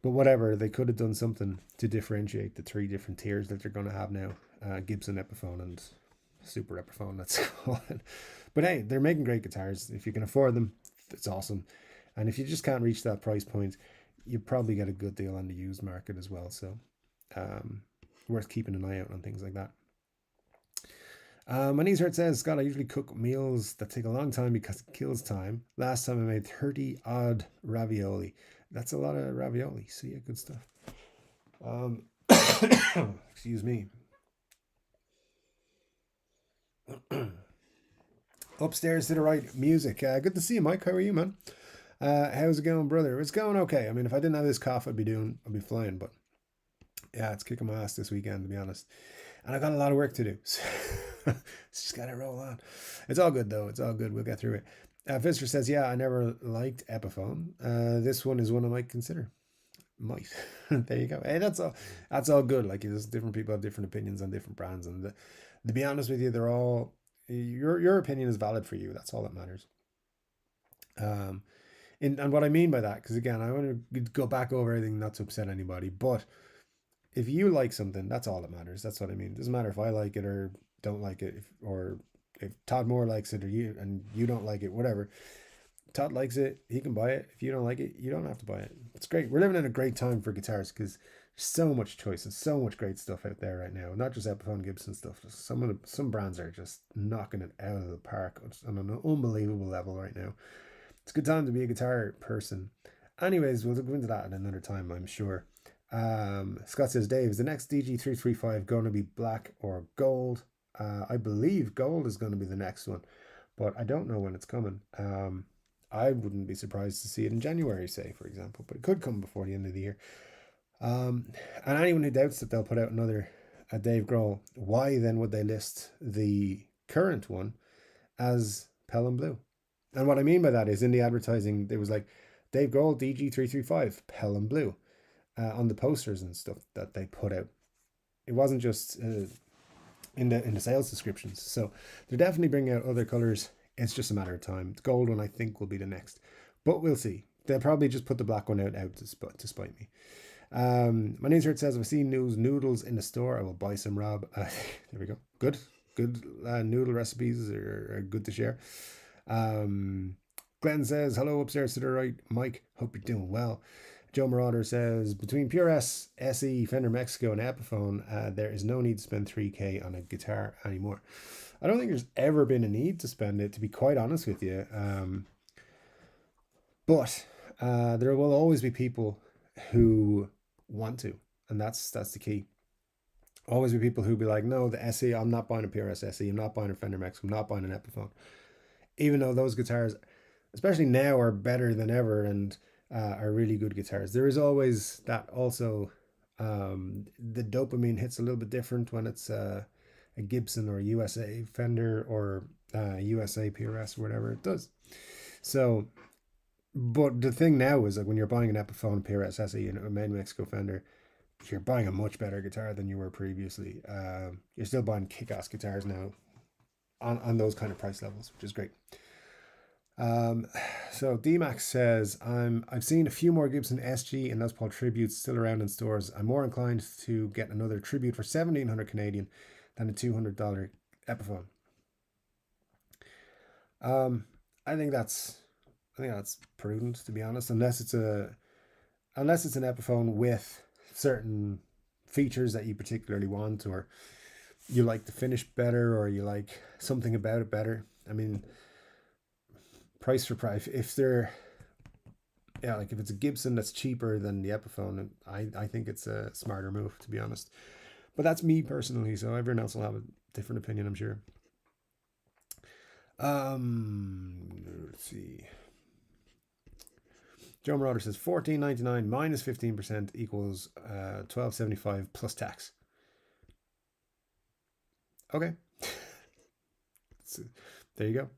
but whatever, they could have done something to differentiate the three different tiers that they're going to have now: Gibson Epiphone and Super Epiphone. Let's call it. But hey, they're making great guitars. If you can afford them, it's awesome. And if you just can't reach that price point, you probably get a good deal on the used market as well. So worth keeping an eye out on things like that. My niece Hurt says, Scott, I usually cook meals that take a long time because it kills time. Last time I made 30 odd ravioli. That's a lot of ravioli. So yeah, good stuff. Excuse me. Upstairs to the right, music. Good to see you, Mike. How are you, man? How's it going, brother? It's going okay. I mean, if I didn't have this cough, I'd be flying. But yeah, it's kicking my ass this weekend, to be honest. And I got a lot of work to do. So it's just gotta roll on. It's all good though. It's all good. We'll get through it. Fister says, yeah, I never liked Epiphone. This one is one I might consider. Might. There you go. Hey, that's all good. Like, there's different people have different opinions on different brands, and to be honest with you, they're all your opinion is valid for you. That's all that matters. And what I mean by that, because again, I want to go back over everything, not to upset anybody, but if you like something, that's all that matters. That's what I mean. It doesn't matter if I like it or don't like it, or if Todd Moore likes it or you and you don't like it, whatever. Todd likes it, he can buy it. If you don't like it, you don't have to buy it. It's great. We're living in a great time for guitars, because there's so much choice and so much great stuff out there right now. Not just Epiphone, Gibson stuff. Some brands are just knocking it out of the park on an unbelievable level right now. It's a good time to be a guitar person. Anyways, we'll go into that at another time, I'm sure. Scott says, Dave, is the next DG335 going to be black or gold? I believe gold is going to be the next one, but I don't know when it's coming. I wouldn't be surprised to see it in January, say, for example, but it could come before the end of the year. And anyone who doubts that they'll put out another Dave Grohl, why then would they list the current one as Pelham Blue? And what I mean by that is, in the advertising, there was like Dave Grohl DG335 Pelham Blue on the posters and stuff that they put out. It wasn't just in the sales descriptions. So they're definitely bringing out other colors. It's just a matter of time. The gold one, I think, will be the next, but we'll see. They'll probably just put the black one out to spite me. My name says, if I see noodles in the store, I will buy some, Rob. There we go. Good noodle recipes are good to share. Glenn says, hello upstairs to the right, Mike, hope you're doing well. Joe Marauder says, between Pure S, SE, Fender Mexico, and Epiphone, there is no need to spend $3,000 on a guitar anymore. I don't think there's ever been a need to spend it, to be quite honest with you. But there will always be people who want to, and that's the key. Always be people who be like, no, the SE, I'm not buying a Pure S SE, I'm not buying a Fender Mexico, I'm not buying an Epiphone. Even though those guitars, especially now, are better than ever and are really good guitars, there is always that also The dopamine hits a little bit different when it's a Gibson or a USA Fender or USA PRS or whatever it does. So, but the thing now is like when you're buying an Epiphone PRS SE and a Made in Mexico Fender, you're buying a much better guitar than you were previously. You're still buying kick-ass guitars now on those kind of price levels, which is great. Um, so DMAX says, I've seen a few more Gibson SG and Les Paul tributes still around in stores. I'm more inclined to get another tribute for 1700 Canadian than a $200 Epiphone. Um, I think that's prudent, to be honest, unless it's an Epiphone with certain features that you particularly want, or you like the finish better, or you like something about it better. I mean, price for price. If they're yeah, like if it's a Gibson that's cheaper than the Epiphone, I think it's a smarter move, to be honest. But that's me personally, so everyone else will have a different opinion, I'm sure. Let's see. Joe Marauder says 14.99 minus 15% equals 12.75 plus tax. Okay. So, there you go.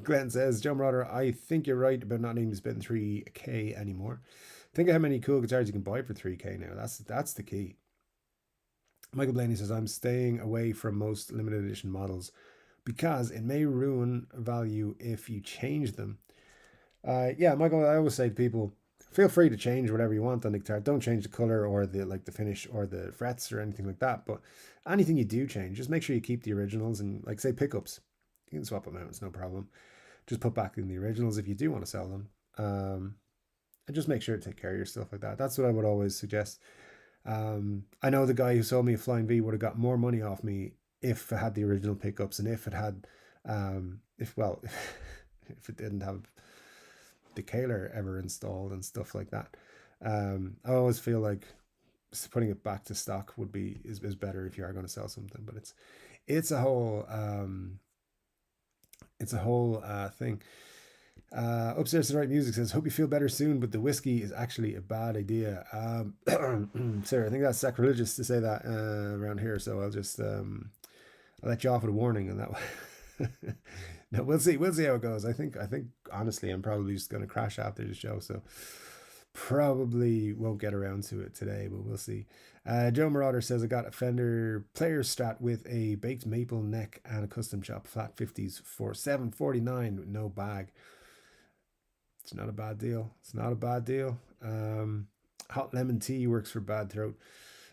Glenn says, Joe Marauder, I think you're right about not needing to spend 3K anymore. Think of how many cool guitars you can buy for 3K now. That's the key. Michael Blaney says, I'm staying away from most limited edition models because it may ruin value if you change them. Yeah, Michael, I always say to people, feel free to change whatever you want on the guitar. Don't change the color or the finish or the frets or anything like that. But anything you do change, just make sure you keep the originals. And like say pickups, you can swap them out. It's no problem. Just put back in the originals if you do want to sell them. And just make sure to take care of your stuff like that. That's what I would always suggest. I know the guy who sold me a Flying V would have got more money off me if it had the original pickups and if it had, if well, if it didn't have the Kaler ever installed and stuff like that. I always feel like putting it back to stock would be is better if you are going to sell something, but it's a whole thing. Upstairs to the right music says, hope you feel better soon, but the whiskey is actually a bad idea. Sarah, I think that's sacrilegious to say that around here, so I'll just I'll let you off with a warning on that one. No, we'll see how it goes. I think honestly I'm probably just going to crash after the show, so probably won't get around to it today, but we'll see. Joe Marauder says, I got a Fender Players Strat with a baked maple neck and a custom shop flat 50s for $749 with no bag. It's not a bad deal. Hot lemon tea works for bad throat.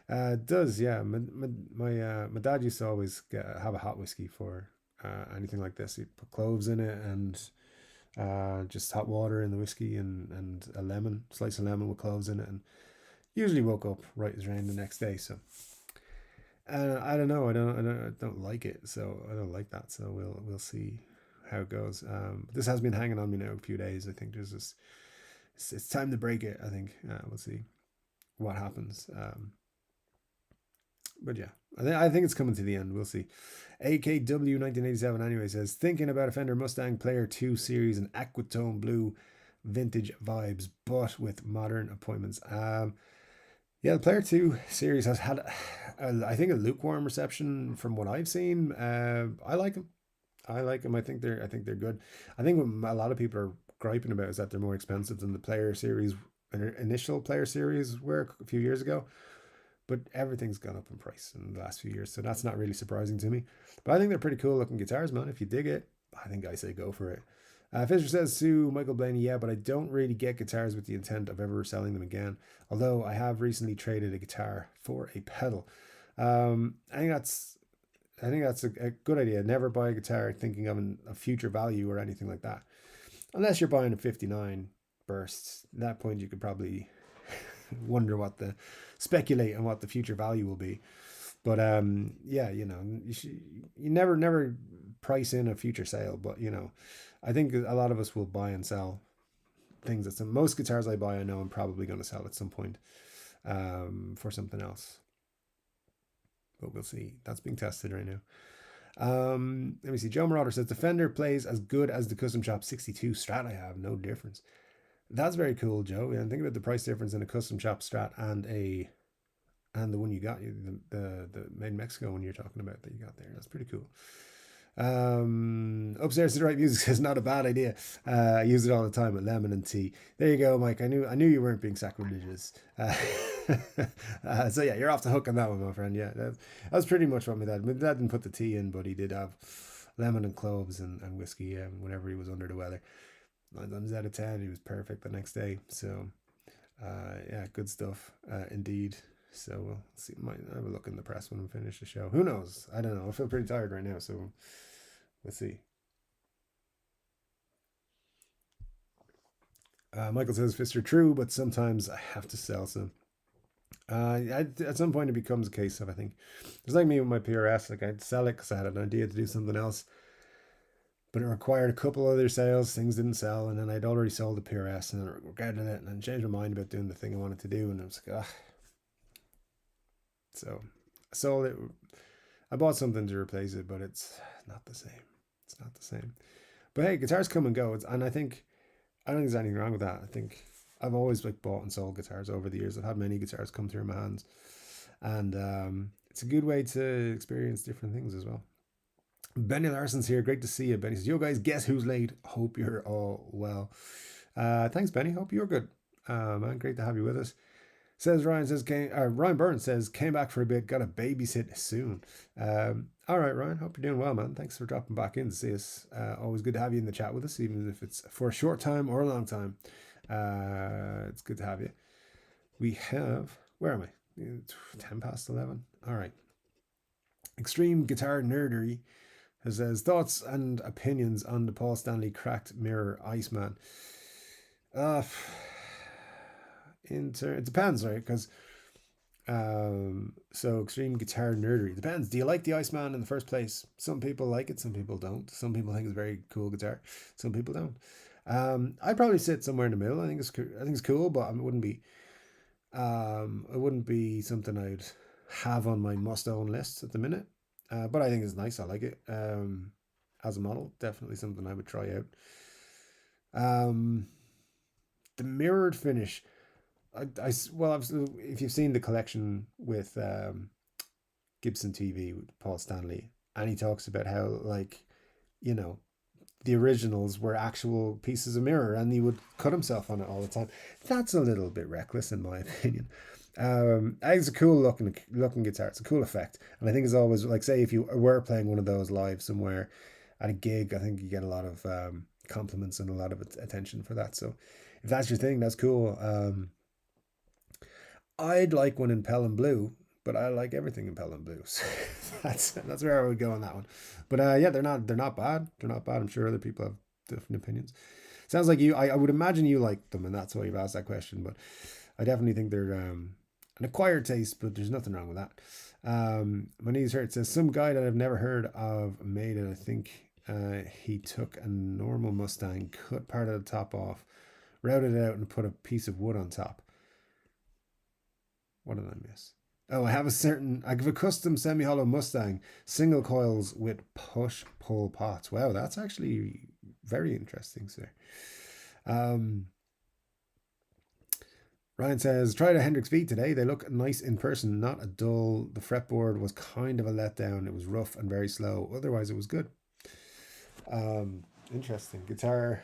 It does, yeah. My dad used to always have a hot whiskey for anything like this. He'd put cloves in it and just hot water in the whiskey and a lemon, slice of lemon with cloves in it, and usually woke up right as rain the next day. So I don't know. I don't like it. So I don't like that. So we'll see how it goes. This has been hanging on me now a few days. I think there's this. It's time to break it. I think we'll see what happens. But yeah, I think it's coming to the end. We'll see. AKW 1987 anyway says, thinking about a Fender Mustang Player 2 Series and Aquatone Blue vintage vibes, but with modern appointments. Yeah, the Player 2 Series has had, I think, a lukewarm reception from what I've seen. I like them. I think they're good. I think what a lot of people are griping about is that they're more expensive than the Player Series, initial Player Series were a few years ago. But everything's gone up in price in the last few years, so that's not really surprising to me. But I think they're pretty cool looking guitars, man. If you dig it, I think I say go for it. Fisher says to Michael Blaney, yeah, but I don't really get guitars with the intent of ever selling them again. Although I have recently traded a guitar for a pedal. I think that's a good idea. Never buy a guitar thinking of a future value or anything like that, unless you're buying a '59 burst. At that point, you could probably wonder speculate on what the future value will be. But yeah, you never price in a future sale. But I think a lot of us will buy and sell things. Most guitars I buy, I know I'm probably going to sell at some point for something else. But we'll see. That's being tested right now. Let me see. Joe Marauder says, the Fender plays as good as the Custom Shop 62 Strat I have. No difference. That's very cool, Joe. Yeah, and think about the price difference in a custom shop Strat and the one you got, the made in Mexico one you're talking about that you got there. That's pretty cool. Upstairs to the right music says not a bad idea. I use it all the time with lemon and tea. There you go, Mike. I knew you weren't being sacrilegious. So yeah, you're off the hook on that one, my friend. Yeah, that's pretty much what my dad. My dad didn't put the tea in, but he did have lemon and cloves and whiskey whenever he was under the weather. 9 times out of 10, he was perfect the next day. So yeah, good stuff indeed. So we'll see. Might have a look in the press when we finish the show. Who knows? I don't know. I feel pretty tired right now, so we'll see. Michael says fists are true, but sometimes I have to sell some. At some point, it becomes a case of I think it's like me with my PRS. Like I'd sell it because I had an idea to do something else, but it required a couple other sales. Things didn't sell, and then I'd already sold the PRS, and I regretted it, and then changed my mind about doing the thing I wanted to do, and I was like, ah. So I sold it. I bought something to replace it, but it's not the same. It's not the same. But hey, guitars come and go, and I don't think there's anything wrong with that. I think I've always like bought and sold guitars over the years. I've had many guitars come through my hands, and it's a good way to experience different things as well. Benny Larson's here. Great to see you. Benny says, "Yo guys, guess who's late? Hope you're all well." Thanks, Benny. Hope you're good. Man, great to have you with us. Says Ryan says Ryan Burns says came back for a bit, got to babysit soon. All right, Ryan, hope you're doing well, man. Thanks for dropping back in to see us. Always good to have you in the chat with us, even if it's for a short time or a long time. It's good to have you. We have where am I? 10 past 11. All right. Extreme guitar nerdery says thoughts and opinions on the Paul Stanley cracked mirror Iceman. Uh, it depends, right? Because so extreme guitar nerdery depends. Do you like the Iceman in the first place? Some people like it, some people don't. Some people think it's a very cool guitar, some people don't. I'd probably sit somewhere in the middle. I think it's cool, but it wouldn't be something I'd have on my must own list at the minute. But I think it's nice. I like it. As a model, definitely something I would try out. The mirrored finish. Well, if you've seen the collection with Gibson TV with Paul Stanley, and he talks about how like you know the originals were actual pieces of mirror, and he would cut himself on it all the time. That's a little bit reckless, in my opinion. It's a cool looking guitar. It's a cool effect, and I think it's always like say if you were playing one of those live somewhere at a gig, I think you get a lot of compliments and a lot of attention for that. So if that's your thing, that's cool. I'd like one in Pelham Blue, but I like everything in Pelham Blue. So that's where I would go on that one. But yeah, they're not bad. They're not bad. I'm sure other people have different opinions. Sounds like you. I would imagine you like them, and that's why you've asked that question. But I definitely think they're an acquired taste, but there's nothing wrong with that. My knees hurt says some guy that I've never heard of made it. I think he took a normal Mustang, cut part of the top off, routed it out, and put a piece of wood on top. What did I miss? Oh, I have a custom semi-hollow Mustang, single coils with push pull pots. Wow, that's actually very interesting, sir. Um, Ryan says, tried a Hendrix V today. They look nice in person, not a dull. The fretboard was kind of a letdown. It was rough and very slow. Otherwise, it was good. Interesting. Guitar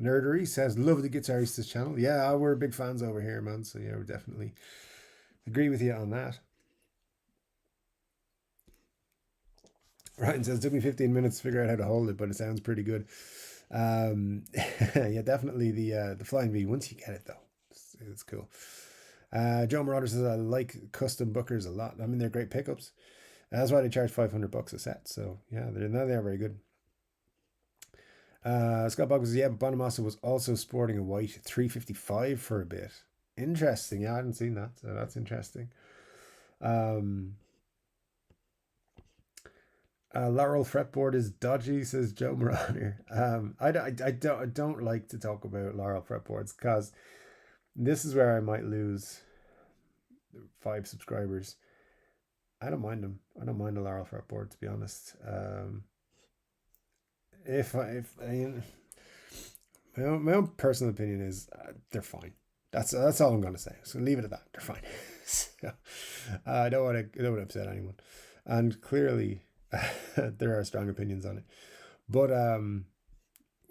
nerdery says, love the Guitarista's channel. Yeah, we're big fans over here, man. So yeah, we definitely agree with you on that. Ryan says, took me 15 minutes to figure out how to hold it, but it sounds pretty good. Yeah, definitely the Flying V. Once you get it, though, it's cool. Joe Marauder says, I like custom bookers a lot. I mean, they're great pickups. That's why they charge $500 a set. So yeah, they are very good. Scott Bog says, yeah, but Bonamassa was also sporting a white 355 for a bit. Interesting. Yeah, I hadn't seen that. So that's interesting. Laurel fretboard is dodgy, says Joe Marauder. I don't like to talk about Laurel fretboards because this is where I might lose 5 subscribers. I don't mind them. I don't mind a Laurel fretboard, to be honest. If my own personal opinion is they're fine. That's all I'm going to say. So leave it at that. They're fine. So, I don't want to upset anyone, and clearly there are strong opinions on it. But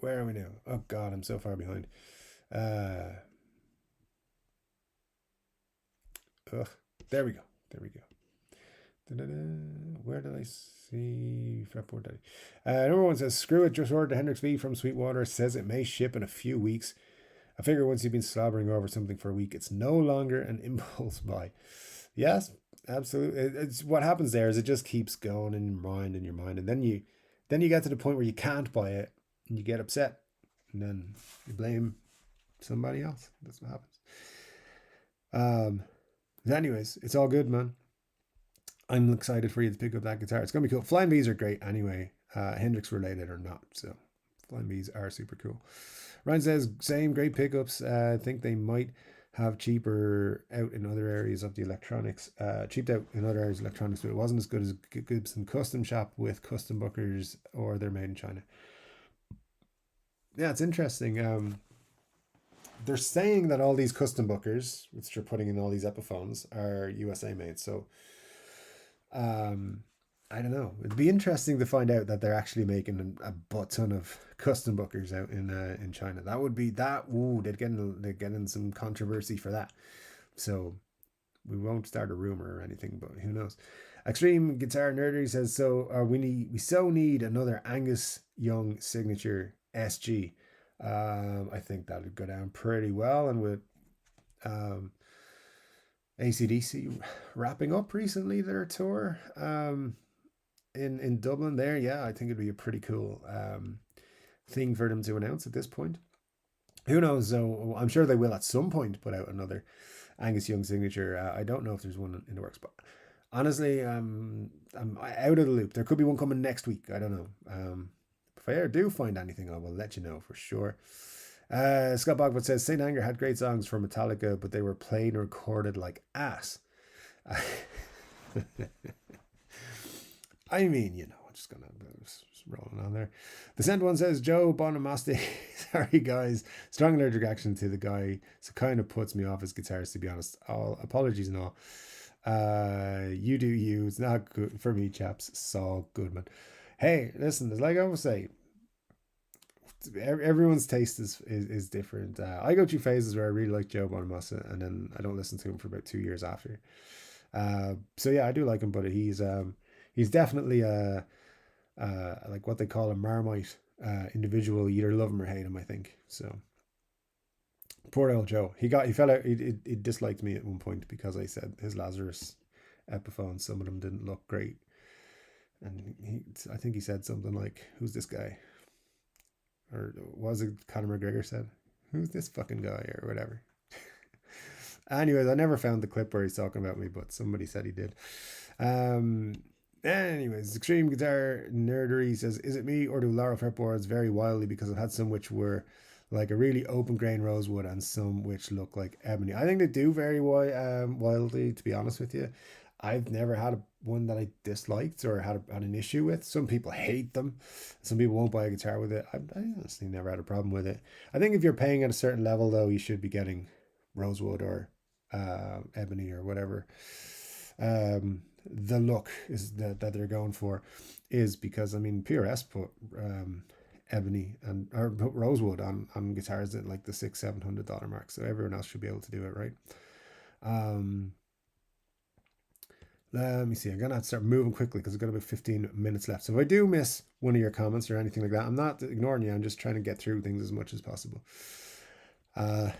where are we now? Oh God, I'm so far behind. Uh, ugh, there we go. There we go. Da-da-da. Where did I see fretboard daddy? Number one says, "Screw it. Just ordered the Hendrix V from Sweetwater. Says it may ship in a few weeks. I figure once you've been slobbering over something for a week, it's no longer an impulse buy." Yes, absolutely. It's what happens there is it just keeps going in your mind, and then you get to the point where you can't buy it, and you get upset, and then you blame somebody else. That's what happens. Um. Anyways, it's all good, man. I'm excited for you to pick up that guitar. It's gonna be cool. Flying V's are great anyway, Hendrix related or not. So Flying V's are super cool. Ryan says same great pickups. I think they might have cheaper out in other areas of the electronics. Cheaped out in other areas of electronics, but it wasn't as good as Gibson Custom Shop with custom buckers, or they're made in China. Yeah, it's interesting. They're saying that all these custom buckers, which they're putting in all these Epiphones, are USA made. So um, I don't know. It'd be interesting to find out that they're actually making a butt ton of custom bookers out in China. That would be that. Ooh, they'd get in some controversy for that. So we won't start a rumor or anything, but who knows? Extreme Guitar Nerdery says so. We so need another Angus Young signature SG. I think that would go down pretty well, and with um, ACDC wrapping up recently their tour in Dublin there. Yeah, I think it'd be a pretty cool thing for them to announce at this point. Who knows? So I'm sure they will at some point put out another Angus Young signature. I don't know if there's one in the works, but honestly, I'm out of the loop. There could be one coming next week. I don't know. If I ever do find anything, I will let you know for sure. Scott Bogwood says Saint Anger had great songs for Metallica, but they were played and recorded like ass. I mean, I'm just gonna just rolling on there. The sent one says Joe Bonamasti. Sorry guys, strong allergic reaction to the guy, so kind of puts me off his guitars, to be honest. All apologies and all. You do you. It's not good for me, chaps. Saul Goodman. Hey, listen. It's like I always say, everyone's taste is different. I go through phases where I really like Joe Bonamassa, and then I don't listen to him for about 2 years after. So yeah, I do like him, but he's definitely a like what they call a Marmite individual. You either love him or hate him, I think. So poor old Joe. He fell out. He disliked me at one point because I said his Lazarus Epiphone. Some of them didn't look great, and I think he said something like, "Who's this guy?" Or was it Conor McGregor said, "Who's this fucking guy?" or whatever. Anyways, I never found the clip where he's talking about me, but somebody said he did. Um, Anyways, Extreme Guitar Nerdery says, "Is it me or do Laurel fretboards vary wildly? Because I've had some which were like a really open grain rosewood and some which look like ebony." I think they do vary wildly, to be honest with you. I've never had one that I disliked or had an issue with. Some people hate them. Some people won't buy a guitar with it. I honestly never had a problem with it. I think if you're paying at a certain level, though, you should be getting rosewood or ebony or whatever. The look is that they're going for is because I mean PRS put ebony and or put rosewood on guitars at like the $600-700 mark, so everyone else should be able to do it, right? Um, Let me see. I'm gonna have to start moving quickly because I've got about 15 minutes left. So if I do miss one of your comments or anything like that, I'm not ignoring you. I'm just trying to get through things as much as possible.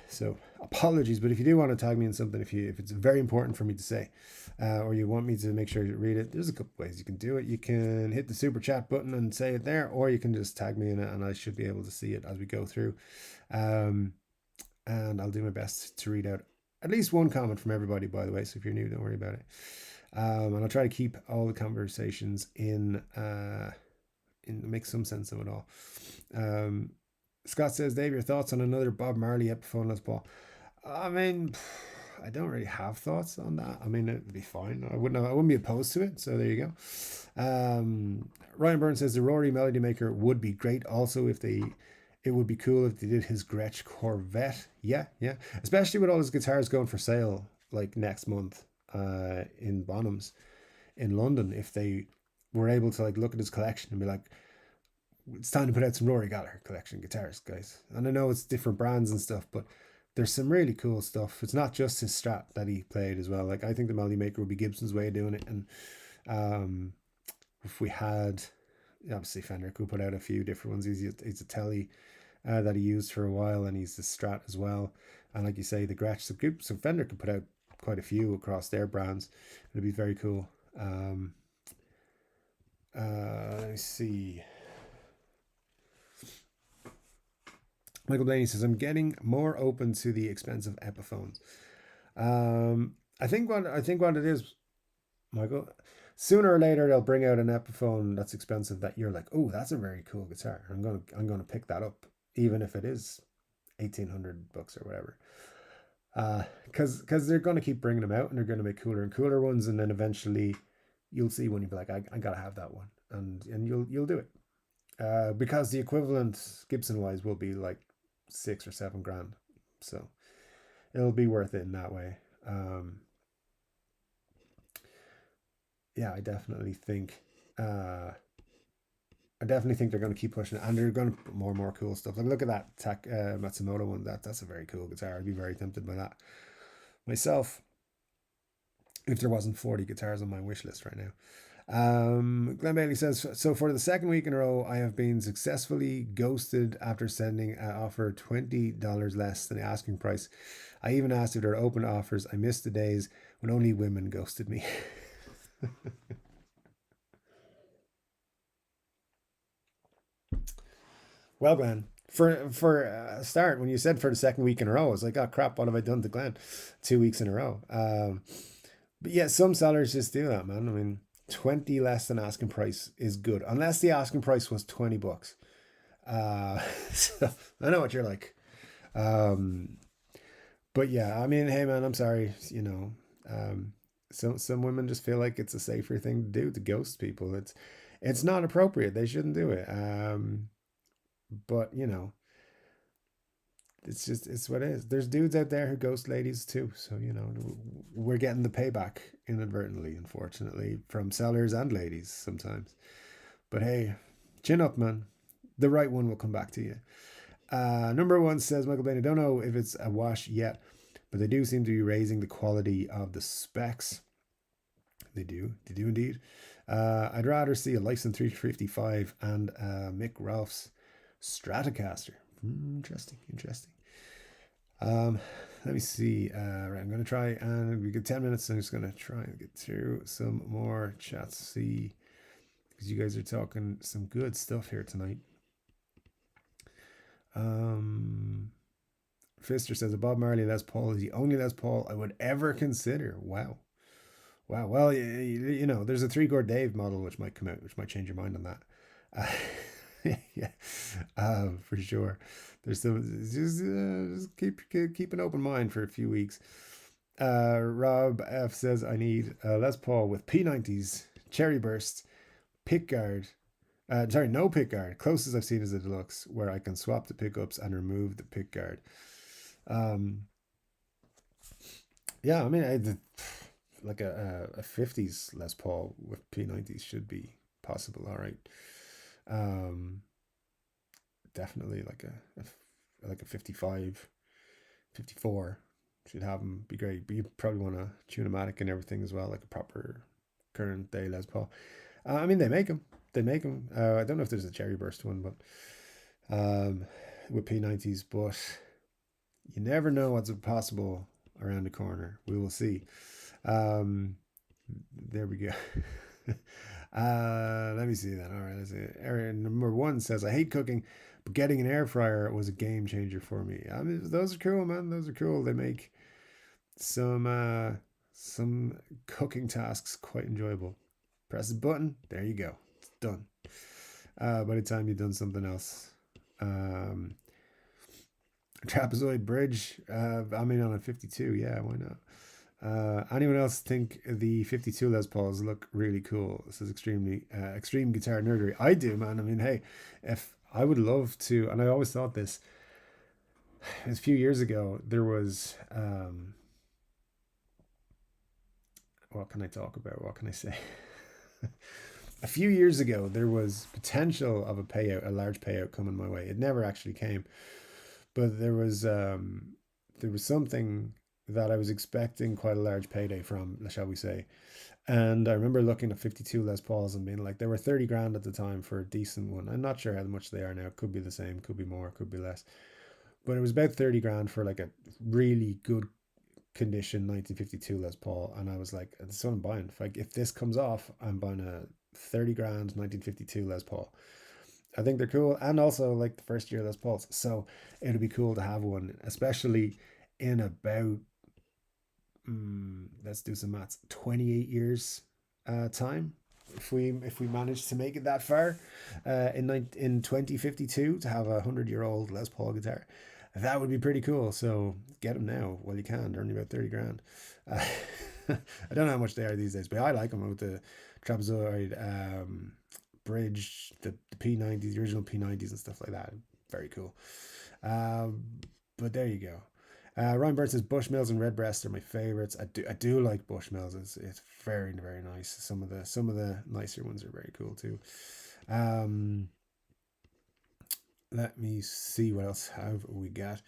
So apologies, but if you do want to tag me in something, if it's very important for me to say, or you want me to make sure you read it, there's a couple ways you can do it. You can hit the super chat button and say it there, or you can just tag me in it, and I should be able to see it as we go through. And I'll do my best to read out at least one comment from everybody, by the way. So if you're new, don't worry about it. And I'll try to keep all the conversations in make some sense of it all. Scott says, Dave, your thoughts on another Bob Marley Epiphone Les Paul? I mean, I don't really have thoughts on that. I mean, it'd be fine. I wouldn't be opposed to it. So there you go. Ryan Burns says the Rory Melody Maker would be great. Also, if they It would be cool if they did his Gretsch Corvette. Yeah, yeah. Especially with all his guitars going for sale like next month in Bonhams in London. If they were able to like look at his collection and be like, it's time to put out some Rory Gallagher collection guitars, guys. And I know it's different brands and stuff, but there's some really cool stuff. It's not just his Strat that he played as well. Like I think the Melody Maker would be Gibson's way of doing it, and um, if we had, obviously Fender could put out a few different ones. He's a Telly that he used for a while, and he's the Strat as well. And like you say, the Gretsch. So Fender could put out quite a few across their brands. It'd be very cool. Let me see. Michael Blaney says, I'm getting more open to the expensive Epiphones. I think what it is, Michael, sooner or later they'll bring out an Epiphone that's expensive that you're like, oh, that's a very cool guitar. I'm gonna pick that up, even if it is $1,800 or whatever. Because they're gonna keep bringing them out and they're gonna make cooler and cooler ones, and then eventually you'll see one, you'll be like, I gotta have that one, and you'll do it. Because the equivalent Gibson wise will be like 6 or 7 grand, so it'll be worth it in that way. Yeah, I definitely think they're going to keep pushing it, and they're going to put more and more cool stuff. Like look at that Matsumoto one. That's a very cool guitar. I'd be very tempted by that myself if there wasn't 40 guitars on my wish list right now. Glenn Bailey says, so for the second week in a row, I have been successfully ghosted after sending an offer $20 less than the asking price. I even asked if there are open offers. I missed the days when only women ghosted me. Well, Glenn, for a start, when you said for the second week in a row, I was like, oh crap, what have I done to Glenn? 2 weeks in a row. But yeah, some sellers just do that, man. I mean, 20 less than asking price is good, unless the asking price was $20. So I know what you're like. Um, but yeah, I mean, hey man, I'm sorry. Some women just feel like it's a safer thing to do to ghost people. It's not appropriate. They shouldn't do it. But it's what it is. There's dudes out there who ghost ladies too. So we're getting the payback inadvertently, unfortunately, from sellers and ladies sometimes. But hey, chin up, man. The right one will come back to you. Number one says Michael Bain. I don't know if it's a wash yet, but they do seem to be raising the quality of the specs. They do indeed. I'd rather see a Lyson 355 and Mick Ralph's Stratocaster. Interesting. Um, Let me see. Right, I'm gonna try, and we get 10 minutes. So I'm just gonna try and get through some more chats. See, because you guys are talking some good stuff here tonight. Fister says a Bob Marley Les Paul is the only Les Paul I would ever consider. Wow. Well, there's a 3-chord Dave model which might come out, which might change your mind on that. Yeah, for sure. There's some just keep an open mind for a few weeks. Rob F says I need a Les Paul with P90s, cherry burst, pick guard. Sorry, no pick guard. Closest I've seen is a deluxe where I can swap the pickups and remove the pick guard. Yeah, I mean, like a 50s Les Paul with P90s should be possible. All right. Definitely like a 55, 54 should have them, be great. But you probably want to tune-o-matic and everything as well, like a proper current day Les Paul. I mean, they make them. I don't know if there's a cherry burst one, but with P90s, but you never know what's possible around the corner. We will see. There we go. Let me see that. All right, let's see. Area number one says, I hate cooking, but getting an air fryer was a game changer for me. I mean, those are cool, man. Those are cool. They make some cooking tasks quite enjoyable. Press the button, there you go. It's done. By the time you've done something else. Trapezoid bridge. I mean, on a 52, yeah, why not? Anyone else think the 52 Les Pauls look really cool? This is extreme guitar nerdery. I do, man. I mean, hey, if I would love to, and I always thought this. A few years ago, there was what can I talk about? What can I say? A few years ago, there was potential of a payout, a large payout coming my way. It never actually came, but there was something that I was expecting quite a large payday from, shall we say. And I remember looking at 52 Les Pauls and being like, they were 30 grand at the time for a decent one. I'm not sure how much they are now. It could be the same, could be more, could be less. But it was about 30 grand for like a really good condition 1952 Les Paul. And I was like, this is what I'm buying. If this comes off, I'm buying a 30 grand 1952 Les Paul. I think they're cool. And also like the first year Les Pauls. So it'd be cool to have one, especially in about let's do some maths, 28 years time, if we manage to make it that far in 2052 to have a 100-year-old Les Paul guitar. That would be pretty cool. So get them now while you can. They're only about 30 grand. uh, I don't know how much they are these days, but I like them with the trapezoid bridge, the P90s, the original P90s and stuff like that. Very cool. um, but there you go. Ryan Bird says Bushmills and Redbreast are my favorites. I do like Bushmills. It's very very nice. Some of the nicer ones are very cool too. Um, Let me see what else have we got.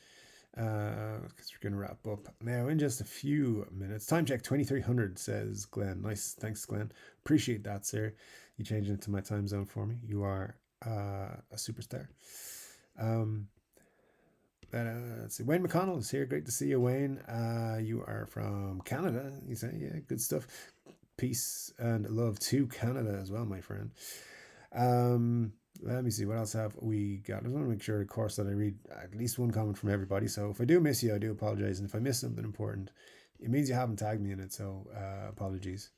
Because we're gonna wrap up now in just a few minutes. Time check 2300 says Glenn. Nice, thanks Glenn. Appreciate that, sir. You changed into my time zone for me. You are a superstar. Um, let's see. Wayne McConnell is here. Great to see you, Wayne. You are from Canada. You say, yeah, good stuff. Peace and love to Canada as well, my friend. Let me see what else have we got. I just want to make sure, of course, that I read at least one comment from everybody. So if I do miss you, I do apologize, and if I miss something important, it means you haven't tagged me in it. So apologies.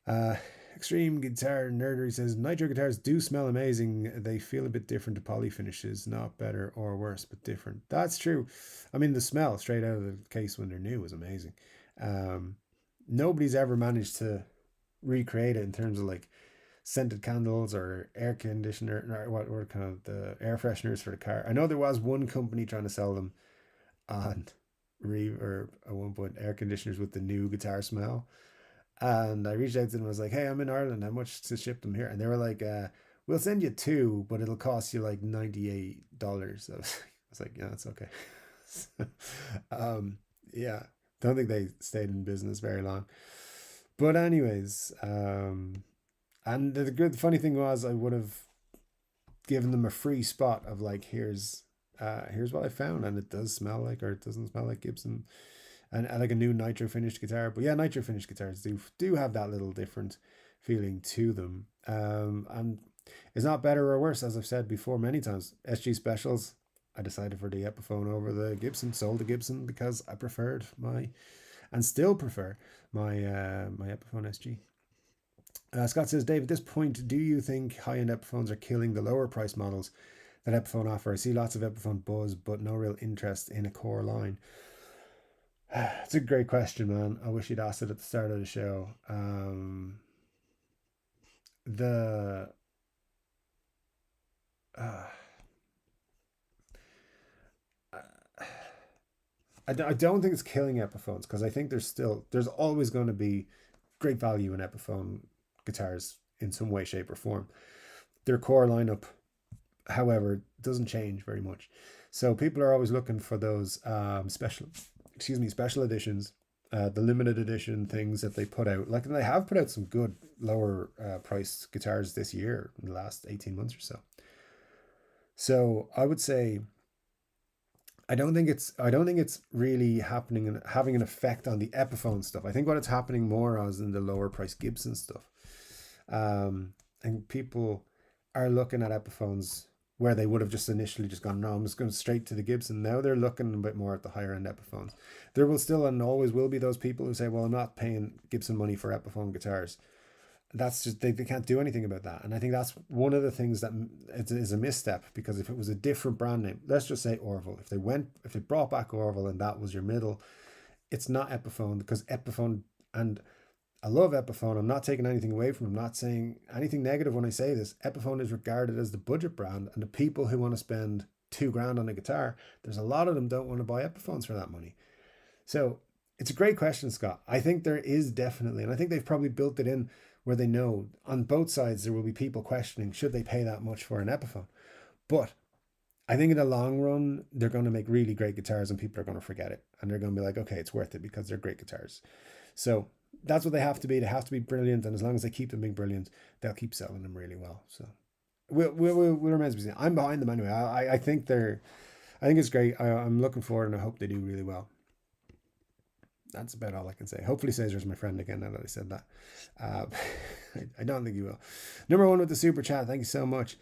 Uh, Extreme Guitar Nerdery says nitro guitars do smell amazing. They feel a bit different to poly finishes, not better or worse, but different. That's true. I mean, the smell straight out of the case when they're new is amazing. Um, Nobody's ever managed to recreate it in terms of like scented candles or air conditioner or what were kind of the air fresheners for the car. I know there was one company trying to sell them on Reverb at one point, air conditioners with the new guitar smell. And I reached out to them and was like, hey, I'm in Ireland. How much to ship them here? And they were like, we'll send you two, but it'll cost you like $98. I was like, yeah, that's okay. um, yeah, don't think they stayed in business very long. But anyways, and the funny thing was I would have given them a free spot of like, here's what I found, and it does smell like, or it doesn't smell like Gibson, and like a new nitro finished guitar. But yeah, nitro finished guitars do have that little different feeling to them. And it's not better or worse, as I've said before many times. SG specials, I decided for the Epiphone over the Gibson. Sold the Gibson because I preferred my, and still prefer my Epiphone SG. Scott says, Dave, at this point, do you think high-end Epiphones are killing the lower price models that Epiphone offer? I see lots of Epiphone buzz, but no real interest in a core line. It's a great question, man. I wish you'd asked it at the start of the show. The uh, I don't think it's killing Epiphones because I think there's always going to be great value in Epiphone guitars in some way, shape, or form. Their core lineup, however, doesn't change very much. So people are always looking for those special editions, the limited edition things that they put out. Like they have put out some good lower priced guitars this year in the last 18 months or so. So I would say I don't think it's really happening and having an effect on the Epiphone stuff. I think what it's happening more as in the lower price Gibson stuff. And people are looking at Epiphones where they would have just initially just gone, no, I'm just going straight to the Gibson. Now they're looking a bit more at the higher end Epiphones. There will still and always will be those people who say, well, I'm not paying Gibson money for Epiphone guitars. That's just they can't do anything about that. And I think that's one of the things that is a misstep, because if it was a different brand name, let's just say Orville, if they brought back Orville and that was your middle, it's not Epiphone, because Epiphone, and I love Epiphone. I'm not taking anything away from them. I'm not saying anything negative when I say this. Epiphone is regarded as the budget brand, and the people who want to spend $2,000 on a guitar, there's a lot of them don't want to buy Epiphones for that money. So it's a great question, Scott. I think there is definitely, and I think they've probably built it in where they know on both sides there will be people questioning should they pay that much for an Epiphone. But I think in the long run, they're going to make really great guitars and people are going to forget it. And they're going to be like, okay, it's worth it because they're great guitars. So that's what they have to be. They have to be brilliant. And as long as they keep them being brilliant, they'll keep selling them really well. So we'll remain to be seen. I'm behind them anyway. I think I think it's great. I'm looking forward and I hope they do really well. That's about all I can say. Hopefully Cesar's my friend again now that I said that. Uh, I don't think he will. Number one with the super chat. Thank you so much.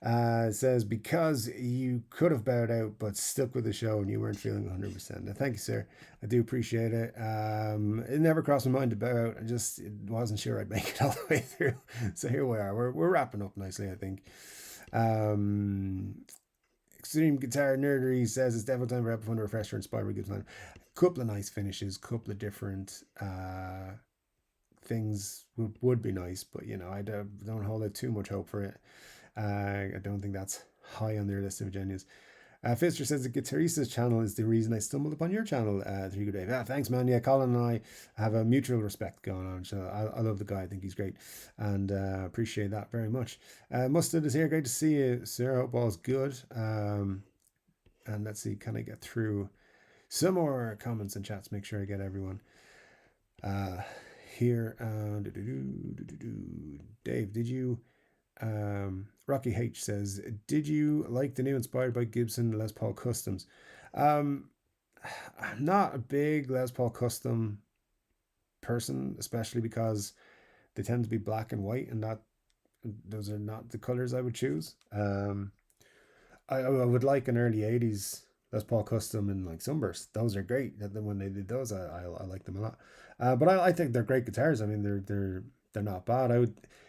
Says, because you could have bowed out but stuck with the show and you weren't feeling 100%. Now, thank you, sir. I do appreciate it. It never crossed my mind to bow out. I just wasn't sure I'd make it all the way through. So here we are. We're wrapping up nicely, I think. Extreme Guitar Nerdery says it's definitely time for Epiphone to refresh or inspire good time. Couple of nice finishes, couple of different things would be nice, but you know, I don't hold out too much hope for it. I don't think that's high on their list of agendas. Fister says the Guitarista's channel is the reason I stumbled upon your channel. Good day. Thanks, man. Yeah, Colin and I have a mutual respect going on. So I love the guy. I think he's great, and appreciate that very much. Mustard is here. Great to see you, sir. Hope all's good. And let's see, can I get through some more comments and chats? Make sure I get everyone here. Dave, did you? Rocky H says, did you like the new inspired by Gibson Les Paul Customs? I'm not a big Les Paul Custom person, especially because they tend to be black and white, and those are not the colors I would choose. I would like an early 80s Les Paul Custom and like Sunburst. Those are great. When they did those, I like them a lot. But I think they're great guitars. I mean, they're not bad.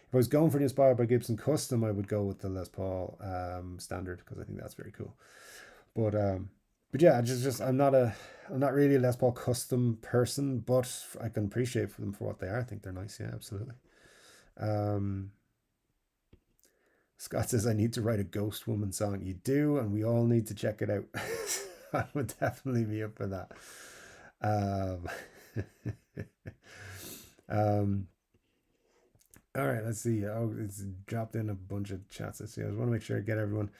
If I was going for the inspired by Gibson Custom, I would go with the Les Paul standard because I think that's very cool. But yeah, I'm not really a Les Paul Custom person, but I can appreciate them for what they are. I think they're nice. Yeah, absolutely. Scott says I need to write a Ghost Woman song. You do, and we all need to check it out. I would definitely be up for that. All right, let's see. Oh, it's dropped in a bunch of chats. Let's see. I just want to make sure I get everyone.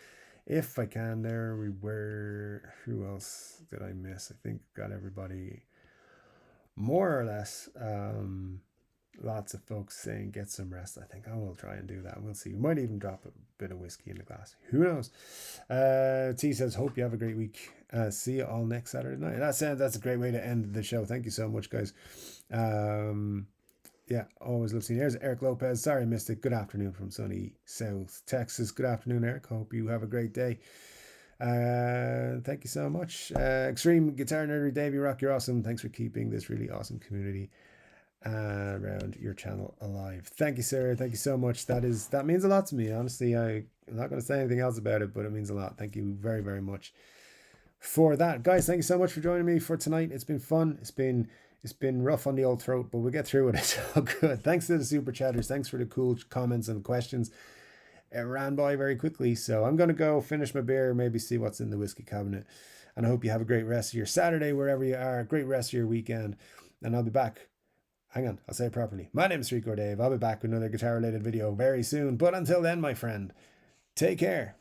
If I can, there we were. Who else did I miss? I think got everybody more or less. Lots of folks saying get some rest. I think I will try and do that. We'll see. We might even drop a bit of whiskey in the glass. Who knows? T says, hope you have a great week. See you all next Saturday night. That's a great way to end the show. Thank you so much, guys. Yeah, always love seeing you. Here's Eric Lopez. Sorry I missed it. Good afternoon from sunny South Texas. Good afternoon, Eric. Hope you have a great day. Thank you so much. Extreme Guitar Nerdery, Davey Rock, you're awesome. Thanks for keeping this really awesome community around your channel alive. Thank you, sir. Thank you so much. That means a lot to me. Honestly, I'm not going to say anything else about it, but it means a lot. Thank you very, very much for that. Guys, thank you so much for joining me for tonight. It's been fun. It's been rough on the old throat, but we'll get through it. It's all good. Thanks to the super chatters. Thanks for the cool comments and questions. It ran by very quickly. So I'm going to go finish my beer, maybe see what's in the whiskey cabinet. And I hope you have a great rest of your Saturday, wherever you are. Great rest of your weekend. And I'll be back. Hang on, I'll say it properly. My name is Rico Dave. I'll be back with another guitar related video very soon. But until then, my friend, take care.